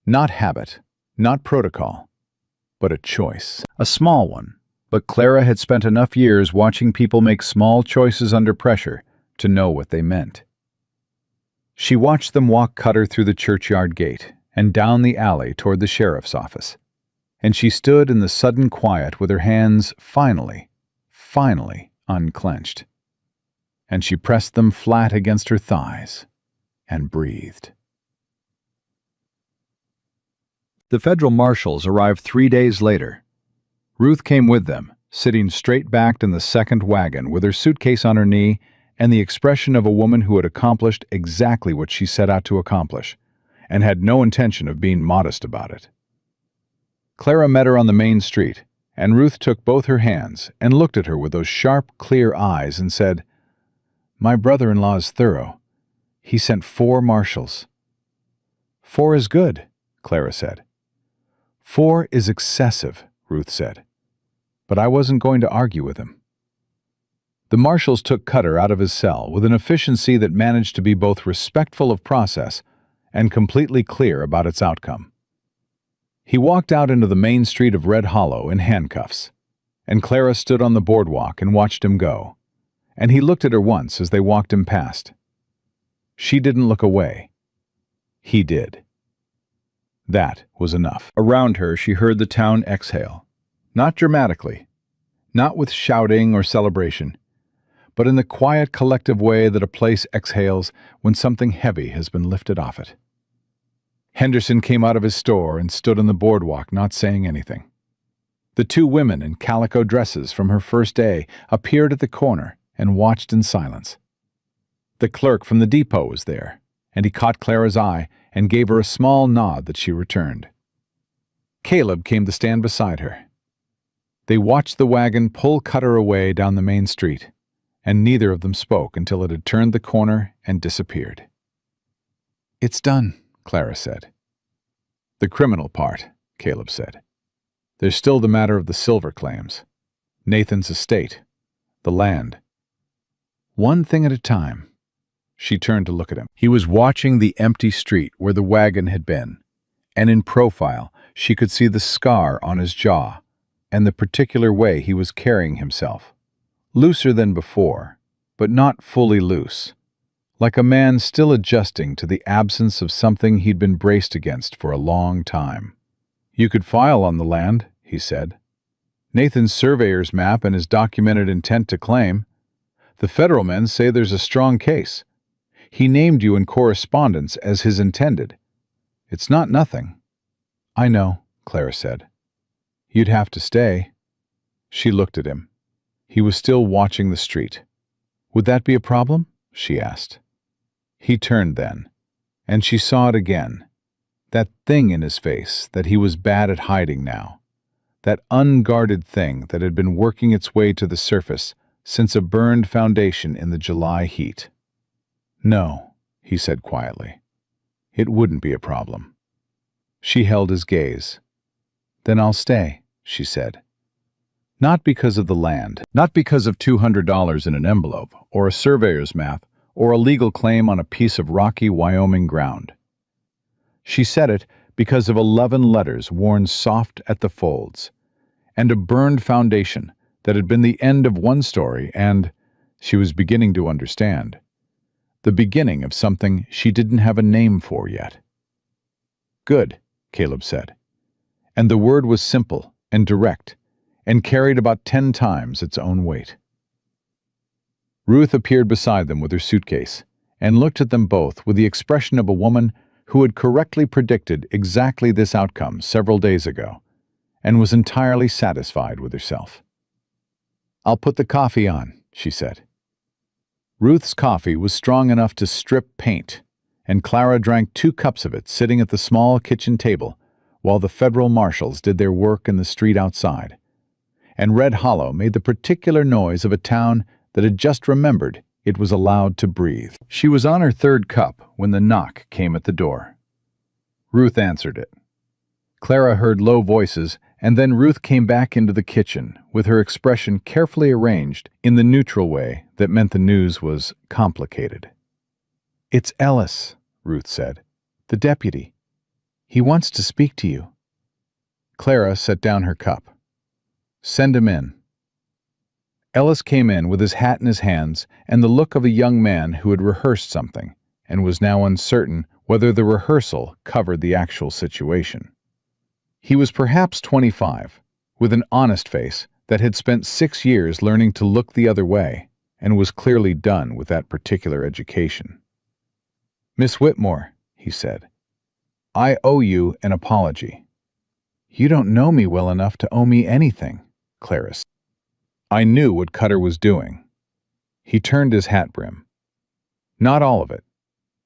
not habit, not protocol, but a choice. A small one, but Clara had spent enough years watching people make small choices under pressure to know what they meant. She watched them walk Cutter through the churchyard gate and down the alley toward the sheriff's office. And she stood in the sudden quiet with her hands finally unclenched. and she pressed them flat against her thighs and breathed. The federal marshals arrived 3 days later. Ruth came with them, sitting straight-backed in the second wagon with her suitcase on her knee and the expression of a woman who had accomplished exactly what she set out to accomplish and had no intention of being modest about it. Clara met her on the main street, and Ruth took both her hands and looked at her with those sharp, clear eyes and said, "My brother-in-law is thorough. He sent 4 marshals." "4 is good," Clara said. "4 is excessive," Ruth said. But I wasn't going to argue with him. The marshals took Cutter out of his cell with an efficiency that managed to be both respectful of process and completely clear about its outcome. He walked out into the main street of Red Hollow in handcuffs, and Clara stood on the boardwalk and watched him go, and he looked at her once as they walked him past. She didn't look away. He did. That was enough. Around her she heard the town exhale, not dramatically, not with shouting or celebration, but in the quiet collective way that a place exhales when something heavy has been lifted off it. Henderson came out of his store and stood on the boardwalk, not saying anything. The 2 women in calico dresses from her first day appeared at the corner and watched in silence. The clerk from the depot was there, and he caught Clara's eye and gave her a small nod that she returned. Caleb came to stand beside her. They watched the wagon pull Cutter away down the main street, and neither of them spoke until it had turned the corner and disappeared. "It's done," Clara said. "The criminal part," Caleb said. "There's still the matter of the silver claims, Nathan's estate, the land. One thing at a time." She turned to look at him. He was watching the empty street where the wagon had been, and in profile she could see the scar on his jaw and the particular way he was carrying himself. Looser than before, but not fully loose, like a man still adjusting to the absence of something he'd been braced against for a long time. "You could file on the land," he said. "Nathan's surveyor's map and his documented intent to claim. The federal men say there's a strong case. He named you in correspondence as his intended. It's not nothing." "I know," Clara said. "You'd have to stay." She looked at him. He was still watching the street. "Would that be a problem?" she asked. He turned then, and she saw it again, that thing in his face that he was bad at hiding now, that unguarded thing that had been working its way to the surface since a burned foundation in the July heat. "No," he said quietly. "It wouldn't be a problem." She held his gaze. "Then I'll stay," she said. Not because of the land, not because of $200 in an envelope, or a surveyor's map, or a legal claim on a piece of rocky Wyoming ground. She said it because of 11 letters worn soft at the folds, and a burned foundation that had been the end of one story and, she was beginning to understand, the beginning of something she didn't have a name for yet. "Good," Caleb said, and the word was simple and direct, and carried about 10 times its own weight. Ruth appeared beside them with her suitcase, and looked at them both with the expression of a woman who had correctly predicted exactly this outcome several days ago, and was entirely satisfied with herself. "I'll put the coffee on," she said. Ruth's coffee was strong enough to strip paint, and Clara drank 2 cups of it sitting at the small kitchen table while the federal marshals did their work in the street outside, and Red Hollow made the particular noise of a town that had just remembered it was allowed to breathe. She was on her 3rd cup when the knock came at the door. Ruth answered it. Clara heard low voices, and then Ruth came back into the kitchen with her expression carefully arranged in the neutral way that meant the news was complicated. "It's Ellis," Ruth said. "The deputy. He wants to speak to you." Clara set down her cup. "Send him in." Ellis came in with his hat in his hands and the look of a young man who had rehearsed something and was now uncertain whether the rehearsal covered the actual situation. He was perhaps 25, with an honest face that had spent 6 years learning to look the other way and was clearly done with that particular education. "Miss Whitmore," he said, "I owe you an apology." "You don't know me well enough to owe me anything," Clara said. I knew what Cutter was doing. He turned his hat brim. Not all of it.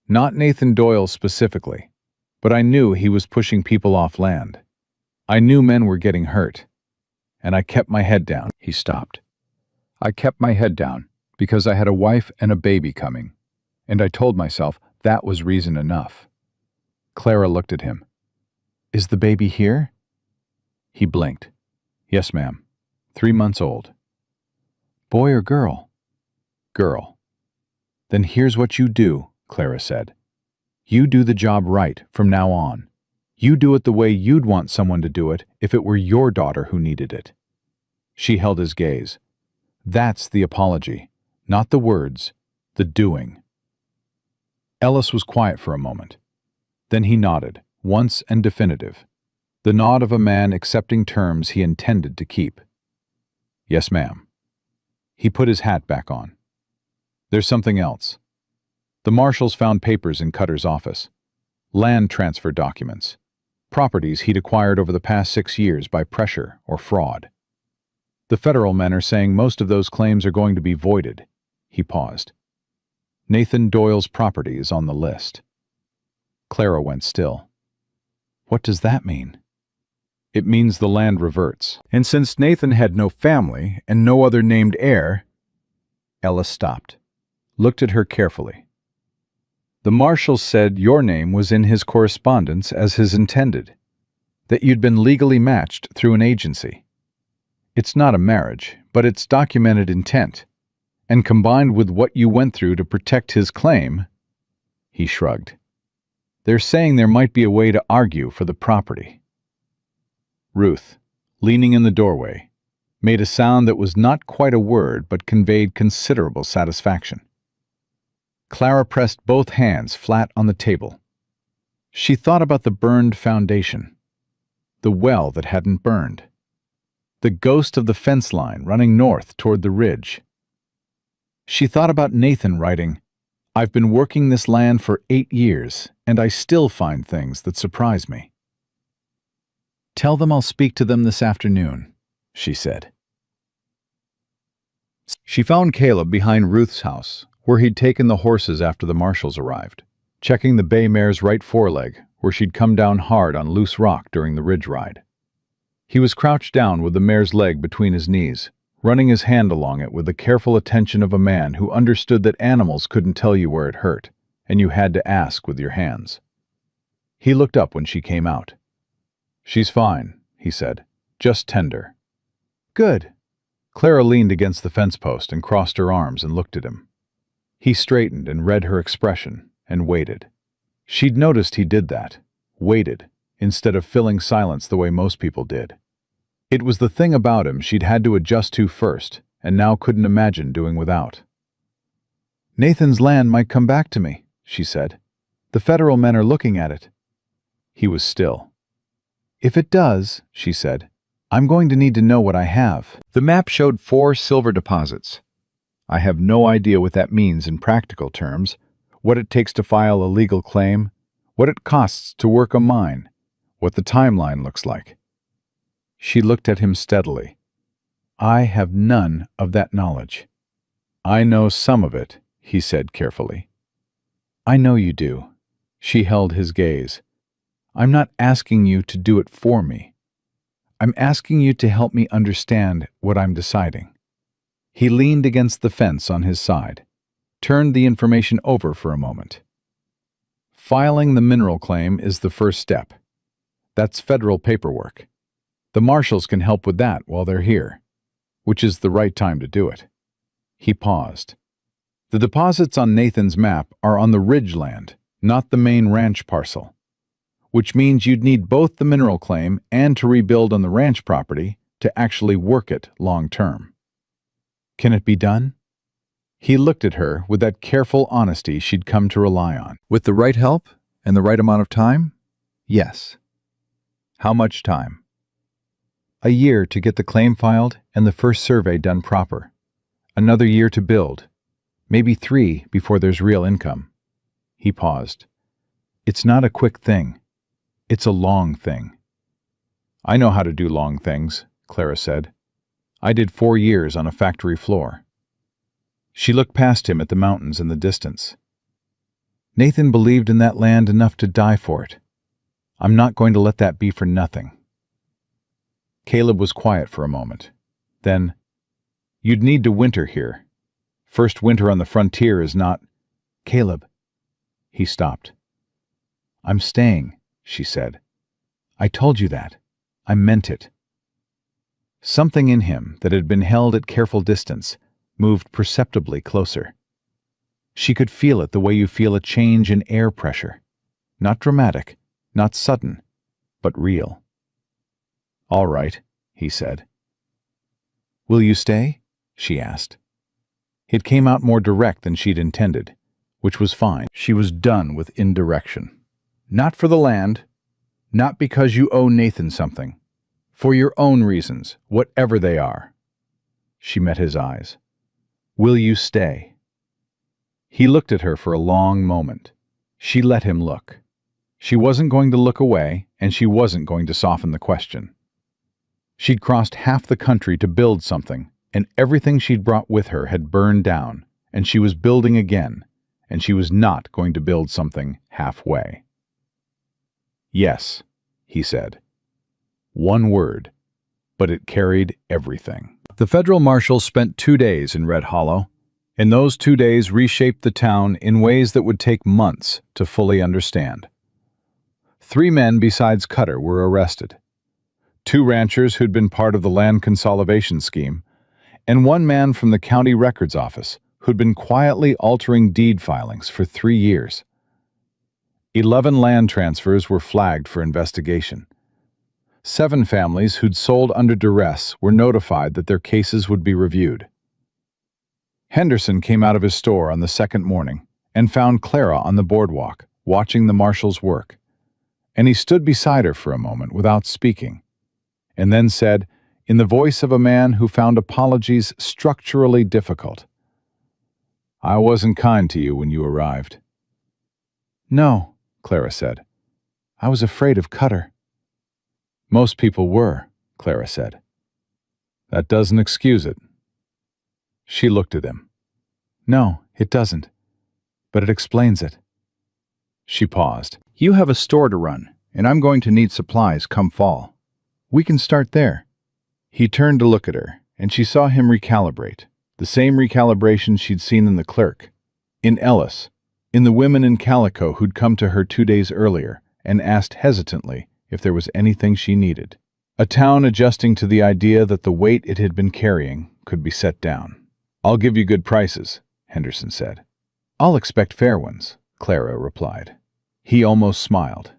Not Nathan Doyle specifically. But I knew he was pushing people off land. I knew men were getting hurt. And I kept my head down. He stopped. I kept my head down because I had a wife and a baby coming. And I told myself that was reason enough. Clara looked at him. "Is the baby here?" He blinked. "Yes, ma'am. 3 months old." "Boy or girl?" "Girl." "Then here's what you do," Clara said. "You do the job right from now on. You do it the way you'd want someone to do it if it were your daughter who needed it." She held his gaze. "That's the apology, not the words, the doing." Ellis was quiet for a moment. Then he nodded, once and definitive, the nod of a man accepting terms he intended to keep. "Yes, ma'am." He put his hat back on. "There's something else." The marshals found papers in Cutter's office. Land transfer documents. Properties he'd acquired over the past 6 years by pressure or fraud. "The federal men are saying most of those claims are going to be voided." He paused. "Nathan Doyle's property is on the list." Clara went still. "What does that mean?" "It means the land reverts. And since Nathan had no family and no other named heir..." Ellis stopped, looked at her carefully. "The marshals said your name was in his correspondence as his intended, that you'd been legally matched through an agency. It's not a marriage, but it's documented intent, and combined with what you went through to protect his claim..." He shrugged. "They're saying there might be a way to argue for the property." Ruth, leaning in the doorway, made a sound that was not quite a word but conveyed considerable satisfaction. Clara pressed both hands flat on the table. She thought about the burned foundation, the well that hadn't burned, the ghost of the fence line running north toward the ridge. She thought about Nathan writing, "I've been working this land for 8 years, and I still find things that surprise me." "Tell them I'll speak to them this afternoon," she said. She found Caleb behind Ruth's house, where he'd taken the horses after the marshals arrived, checking the bay mare's right foreleg, where she'd come down hard on loose rock during the ridge ride. He was crouched down with the mare's leg between his knees, running his hand along it with the careful attention of a man who understood that animals couldn't tell you where it hurt, and you had to ask with your hands. He looked up when she came out. "She's fine," he said. "Just tender." "Good." Clara leaned against the fence post and crossed her arms and looked at him. He straightened and read her expression and waited. She'd noticed he did that, waited, instead of filling silence the way most people did. It was the thing about him she'd had to adjust to first and now couldn't imagine doing without. "Nathan's land might come back to me," she said. "The federal men are looking at it." He was still. "If it does," she said, "I'm going to need to know what I have." The map showed 4 silver deposits. "I have no idea what that means in practical terms, what it takes to file a legal claim, what it costs to work a mine, what the timeline looks like." She looked at him steadily. "I have none of that knowledge." "I know some of it," he said carefully. "I know you do." She held his gaze. "I'm not asking you to do it for me. I'm asking you to help me understand what I'm deciding." He leaned against the fence on his side, turned the information over for a moment. "Filing the mineral claim is the first step. That's federal paperwork. The marshals can help with that while they're here, which is the right time to do it." He paused. "The deposits on Nathan's map are on the ridge land, not the main ranch parcel, which means you'd need both the mineral claim and to rebuild on the ranch property to actually work it long term. Can it be done?" He looked at her with that careful honesty she'd come to rely on. "With the right help and the right amount of time? Yes." "How much time?" "A year to get the claim filed and the first survey done proper. Another year to build. Maybe 3 before there's real income. He paused. It's not a quick thing. It's a long thing. I know how to do long things, Clara said. I did 4 years on a factory floor. She looked past him at the mountains in the distance. Nathan believed in that land enough to die for it. I'm not going to let that be for nothing. Caleb was quiet for a moment. Then, you'd need to winter here. First winter on the frontier is not— Caleb. He stopped. I'm staying, she said. I told you that. I meant it. Something in him that had been held at careful distance moved perceptibly closer. She could feel it the way you feel a change in air pressure. Not dramatic, not sudden, but real. All right, he said. Will you stay? She asked. It came out more direct than she'd intended, which was fine. She was done with indirection. Not for the land, not because you owe Nathan something. For your own reasons, whatever they are. She met his eyes. Will you stay? He looked at her for a long moment. She let him look. She wasn't going to look away, and she wasn't going to soften the question. She'd crossed half the country to build something, and everything she'd brought with her had burned down, and she was building again, and she was not going to build something halfway. Yes, he said. One word, but it carried everything. The federal marshals spent 2 days in Red Hollow, and those 2 days reshaped the town in ways that would take months to fully understand. 3 men besides Cutter were arrested. 2 ranchers who'd been part of the land consolidation scheme, and 1 man from the county records office who'd been quietly altering deed filings for 3 years. 11 land transfers were flagged for investigation. 7 families who'd sold under duress were notified that their cases would be reviewed. Henderson came out of his store on the second morning and found Clara on the boardwalk, watching the marshals work, and he stood beside her for a moment without speaking, and then said, in the voice of a man who found apologies structurally difficult, I wasn't kind to you when you arrived. No, Clara said. I was afraid of Cutter. Most people were, Clara said. That doesn't excuse it. She looked at him. No, it doesn't. But it explains it. She paused. You have a store to run, and I'm going to need supplies come fall. We can start there. He turned to look at her, and she saw him recalibrate, the same recalibration she'd seen in the clerk, in Ellis, in the women in calico who'd come to her 2 days earlier and asked hesitantly if there was anything she needed. A town adjusting to the idea that the weight it had been carrying could be set down. I'll give you good prices, Henderson said. I'll expect fair ones, Clara replied. He almost smiled.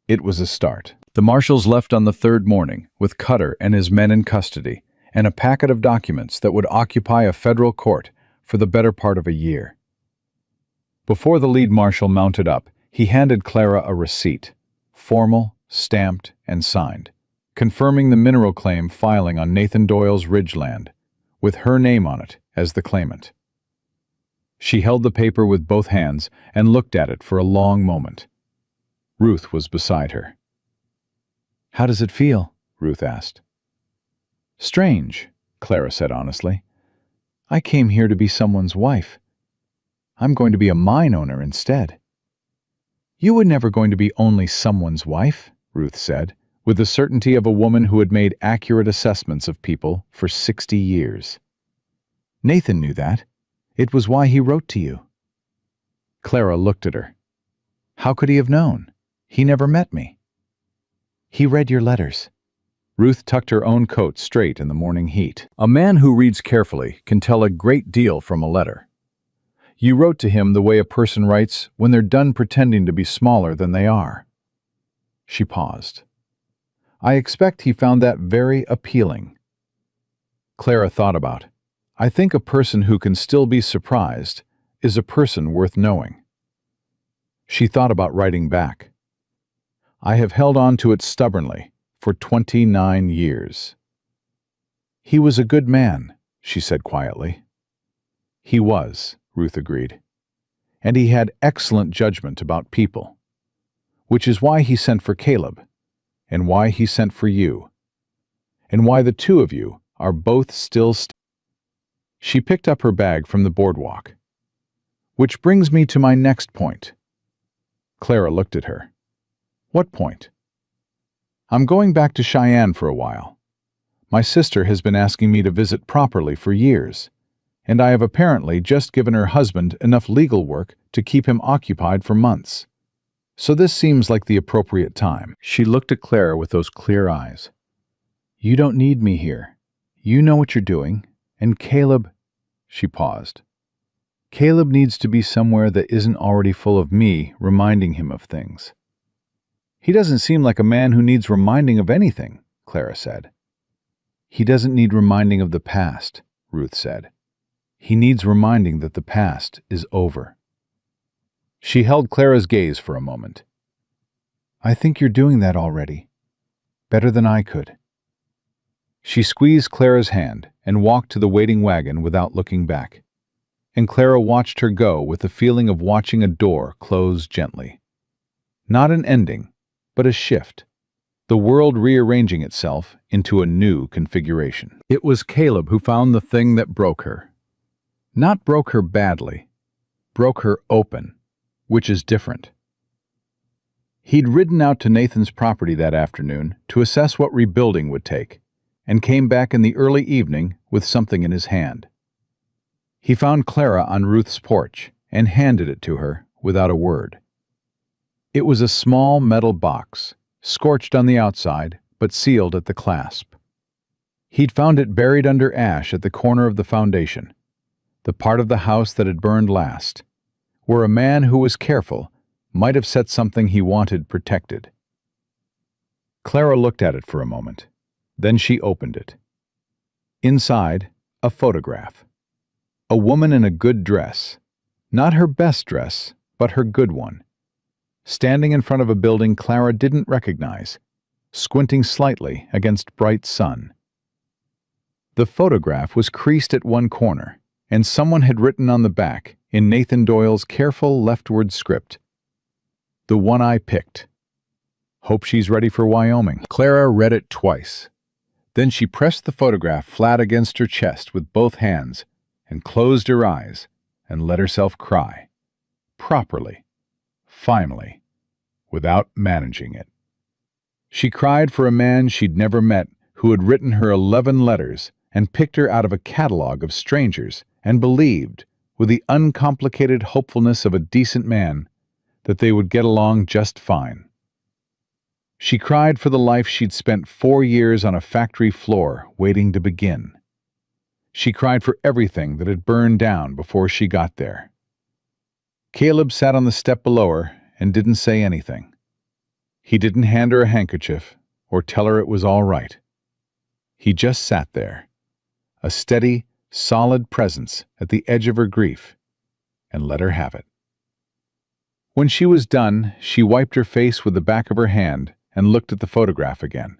It was a start. The marshals left on the 3rd morning with Cutter and his men in custody and a packet of documents that would occupy a federal court for the better part of a year. Before the lead marshal mounted up, he handed Clara a receipt, formal, stamped, and signed, confirming the mineral claim filing on Nathan Doyle's ridgeland, with her name on it as the claimant. She held the paper with both hands and looked at it for a long moment. Ruth was beside her. How does it feel? Ruth asked. Strange, Clara said honestly. I came here to be someone's wife. I'm going to be a mine owner instead. You were never going to be only someone's wife, Ruth said, with the certainty of a woman who had made accurate assessments of people for 60 years. Nathan knew that. It was why he wrote to you. Clara looked at her. How could he have known? He never met me. He read your letters. Ruth tucked her own coat straight in the morning heat. A man who reads carefully can tell a great deal from a letter. You wrote to him the way a person writes when they're done pretending to be smaller than they are. She paused. I expect he found that very appealing. Clara thought about. I think a person who can still be surprised is a person worth knowing. She thought about writing back. I have held on to it stubbornly for 29 years. He was a good man, she said quietly. He was, Ruth agreed. And he had excellent judgment about people, which is why he sent for Caleb, and why he sent for you, and why the two of you are both still She picked up her bag from the boardwalk. Which brings me to my next point. Clara looked at her. What point? I'm going back to Cheyenne for a while. My sister has been asking me to visit properly for years, and I have apparently just given her husband enough legal work to keep him occupied for months. So this seems like the appropriate time. She looked at Clara with those clear eyes. You don't need me here. You know what you're doing, and Caleb... She paused. Caleb needs to be somewhere that isn't already full of me reminding him of things. He doesn't seem like a man who needs reminding of anything, Clara said. He doesn't need reminding of the past, Ruth said. He needs reminding that the past is over. She held Clara's gaze for a moment. I think you're doing that already. Better than I could. She squeezed Clara's hand and walked to the waiting wagon without looking back. And Clara watched her go with the feeling of watching a door close gently. Not an ending, but a shift. The world rearranging itself into a new configuration. It was Caleb who found the thing that broke her. Not broke her badly, broke her open, which is different. He'd ridden out to Nathan's property that afternoon to assess what rebuilding would take, and came back in the early evening with something in his hand. He found Clara on Ruth's porch and handed it to her without a word. It was a small metal box, scorched on the outside but sealed at the clasp. He'd found it buried under ash at the corner of the foundation, the part of the house that had burned last, where a man who was careful might have set something he wanted protected. Clara looked at it for a moment. Then she opened it. Inside, a photograph. A woman in a good dress. Not her best dress, but her good one. Standing in front of a building Clara didn't recognize, squinting slightly against bright sun. The photograph was creased at one corner, and someone had written on the back, in Nathan Doyle's careful leftward script, "The one I picked. Hope she's ready for Wyoming." Clara read it twice. Then she pressed the photograph flat against her chest with both hands and closed her eyes and let herself cry. Properly. Finally. Without managing it. She cried for a man she'd never met who had written her 11 letters and picked her out of a catalog of strangers and believed, with the uncomplicated hopefulness of a decent man, that they would get along just fine. She cried for the life she'd spent 4 years on a factory floor waiting to begin. She cried for everything that had burned down before she got there. Caleb sat on the step below her and didn't say anything. He didn't hand her a handkerchief or tell her it was all right. He just sat there, a steady, solid presence at the edge of her grief, and let her have it. When she was done, she wiped her face with the back of her hand and looked at the photograph again.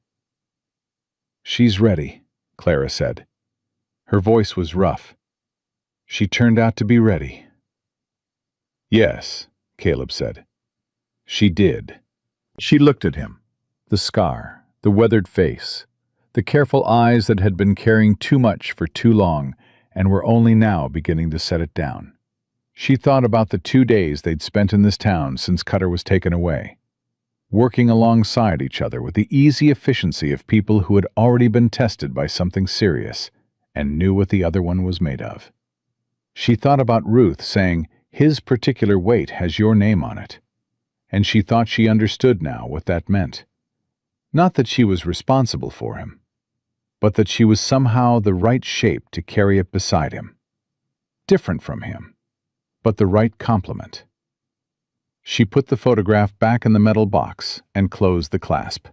"She's ready," Clara said. Her voice was rough. "She turned out to be ready." "Yes," Caleb said. "She did." She looked at him. The scar, the weathered face, the careful eyes that had been carrying too much for too long and were only now beginning to set it down. She thought about the 2 days they'd spent in this town since Cutter was taken away, working alongside each other with the easy efficiency of people who had already been tested by something serious and knew what the other one was made of. She thought about Ruth saying, "His particular weight has your name on it," and she thought she understood now what that meant. Not that she was responsible for him, but that she was somehow the right shape to carry it beside him. Different from him, but the right complement. She put the photograph back in the metal box and closed the clasp.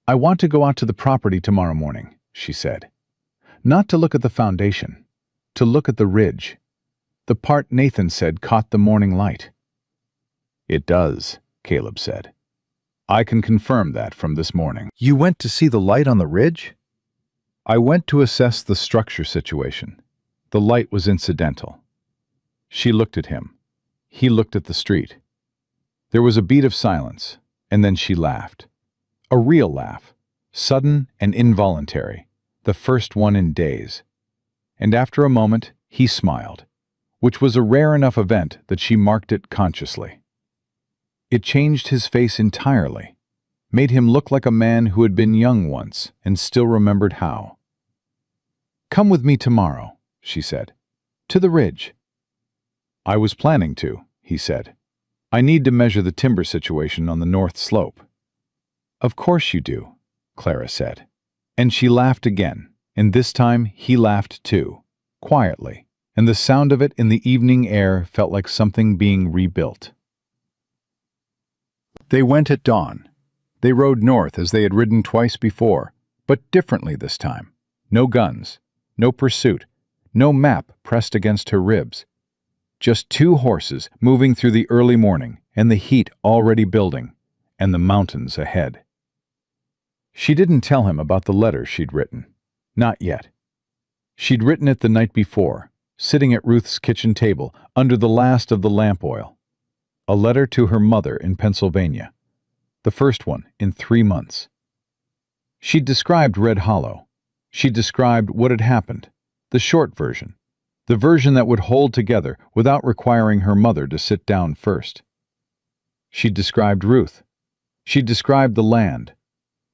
"I want to go out to the property tomorrow morning," she said. "Not to look at the foundation, to look at the ridge. The part Nathan said caught the morning light." "It does," Caleb said. "I can confirm that from this morning." "You went to see the light on the ridge?" "I went to assess the structure situation. The light was incidental. She looked at him. He looked at the street. There was a beat of silence, and then she laughed. A real laugh, sudden and involuntary, the first one in days. And after a moment, he smiled, which was a rare enough event that she marked it consciously. It changed his face entirely, made him look like a man who had been young once and still remembered how. "Come with me tomorrow," she said. "To the ridge." "I was planning to," he said. "I need to measure the timber situation on the north slope." "Of course you do," Clara said. And she laughed again, and this time he laughed too, quietly, and the sound of it in the evening air felt like something being rebuilt. They went at dawn. They rode north as they had ridden twice before, but differently this time. No guns, no pursuit, no map pressed against her ribs. Just two horses moving through the early morning and the heat already building, and the mountains ahead. She didn't tell him about the letter she'd written. Not yet. She'd written it the night before, sitting at Ruth's kitchen table under the last of the lamp oil. A letter to her mother in Pennsylvania. The first one in 3 months. She'd described Red Hollow. She'd described what had happened, the short version, the version that would hold together without requiring her mother to sit down first. She'd described Ruth. She'd described the land.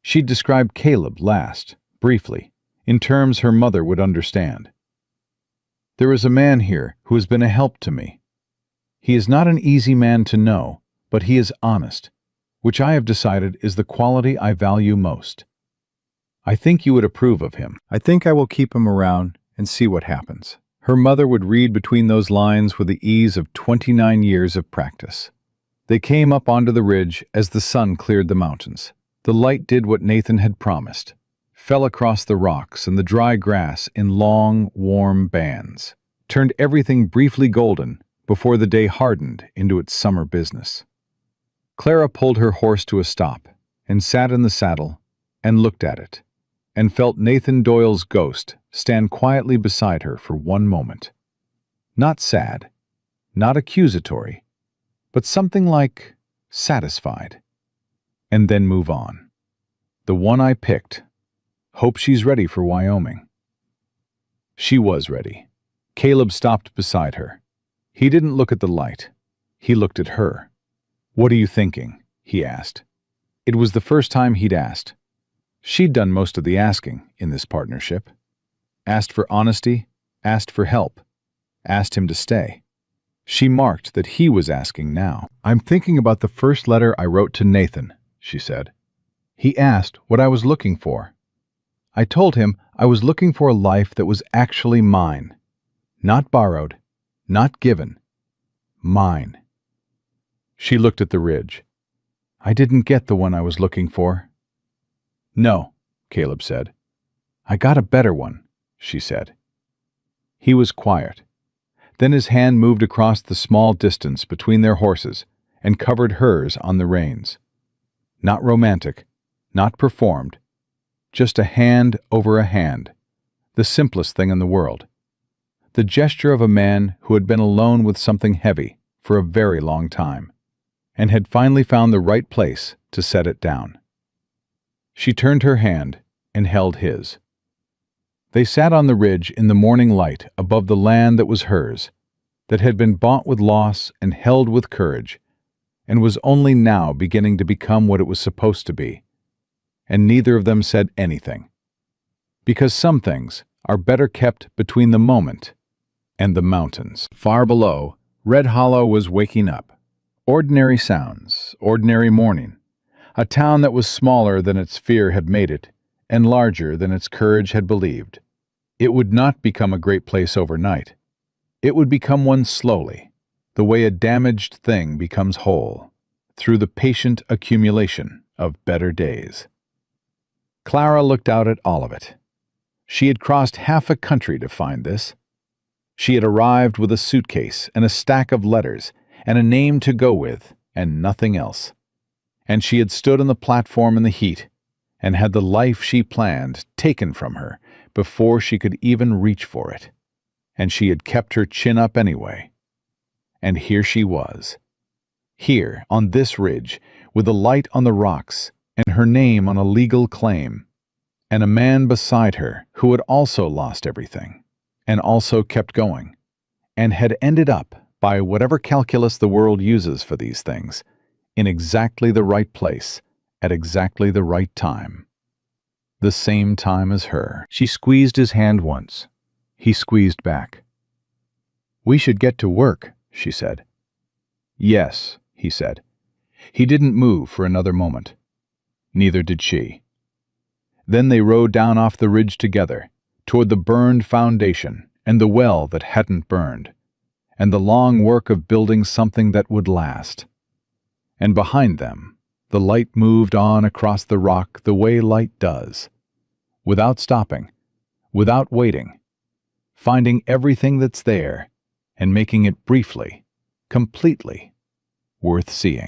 She'd described Caleb last, briefly, in terms her mother would understand. "There is a man here who has been a help to me. He is not an easy man to know, but he is honest, which I have decided is the quality I value most. I think you would approve of him. I think I will keep him around and see what happens." Her mother would read between those lines with the ease of 29 years of practice. They came up onto the ridge as the sun cleared the mountains. The light did what Nathan had promised, fell across the rocks and the dry grass in long, warm bands, turned everything briefly golden before the day hardened into its summer business. Clara pulled her horse to a stop and sat in the saddle and looked at it, and felt Nathan Doyle's ghost stand quietly beside her for one moment. Not sad, not accusatory, but something like satisfied. And then move on. "The one I picked. Hope she's ready for Wyoming." She was ready. Caleb stopped beside her. He didn't look at the light. He looked at her. "What are you thinking?" he asked. It was the first time he'd asked. She'd done most of the asking in this partnership. Asked for honesty, asked for help, asked him to stay. She marked that he was asking now. "I'm thinking about the first letter I wrote to Nathan," she said. "He asked what I was looking for. I told him I was looking for a life that was actually mine. Not borrowed, not given. Mine." She looked at the ridge. "I didn't get the one I was looking for." "No," Caleb said. "I got a better one," she said. He was quiet. Then his hand moved across the small distance between their horses and covered hers on the reins. Not romantic, not performed, just a hand over a hand, the simplest thing in the world. The gesture of a man who had been alone with something heavy for a very long time, and had finally found the right place to set it down. She turned her hand and held his. They sat on the ridge in the morning light above the land that was hers, that had been bought with loss and held with courage, and was only now beginning to become what it was supposed to be. And neither of them said anything. Because some things are better kept between the moment and the mountains. Far below, Red Hollow was waking up. Ordinary sounds, ordinary morning. A town that was smaller than its fear had made it, and larger than its courage had believed. It would not become a great place overnight. It would become one slowly, the way a damaged thing becomes whole, through the patient accumulation of better days. Clara looked out at all of it. She had crossed half a country to find this. She had arrived with a suitcase and a stack of letters and a name to go with, and nothing else. And she had stood on the platform in the heat and had the life she planned taken from her before she could even reach for it. and she had kept her chin up anyway. And here she was. Here, on this ridge, with the light on the rocks, and her name on a legal claim, and a man beside her who had also lost everything, and also kept going, and had ended up, by whatever calculus the world uses for these things, in exactly the right place, at exactly the right time. The same time as her. She squeezed his hand once. He squeezed back. "We should get to work," she said. "Yes," he said. He didn't move for another moment. Neither did she. Then they rode down off the ridge together, toward the burned foundation and the well that hadn't burned, and the long work of building something that would last. And behind them, the light moved on across the rock the way light does, without stopping, without waiting, finding everything that's there and making it briefly, completely, worth seeing.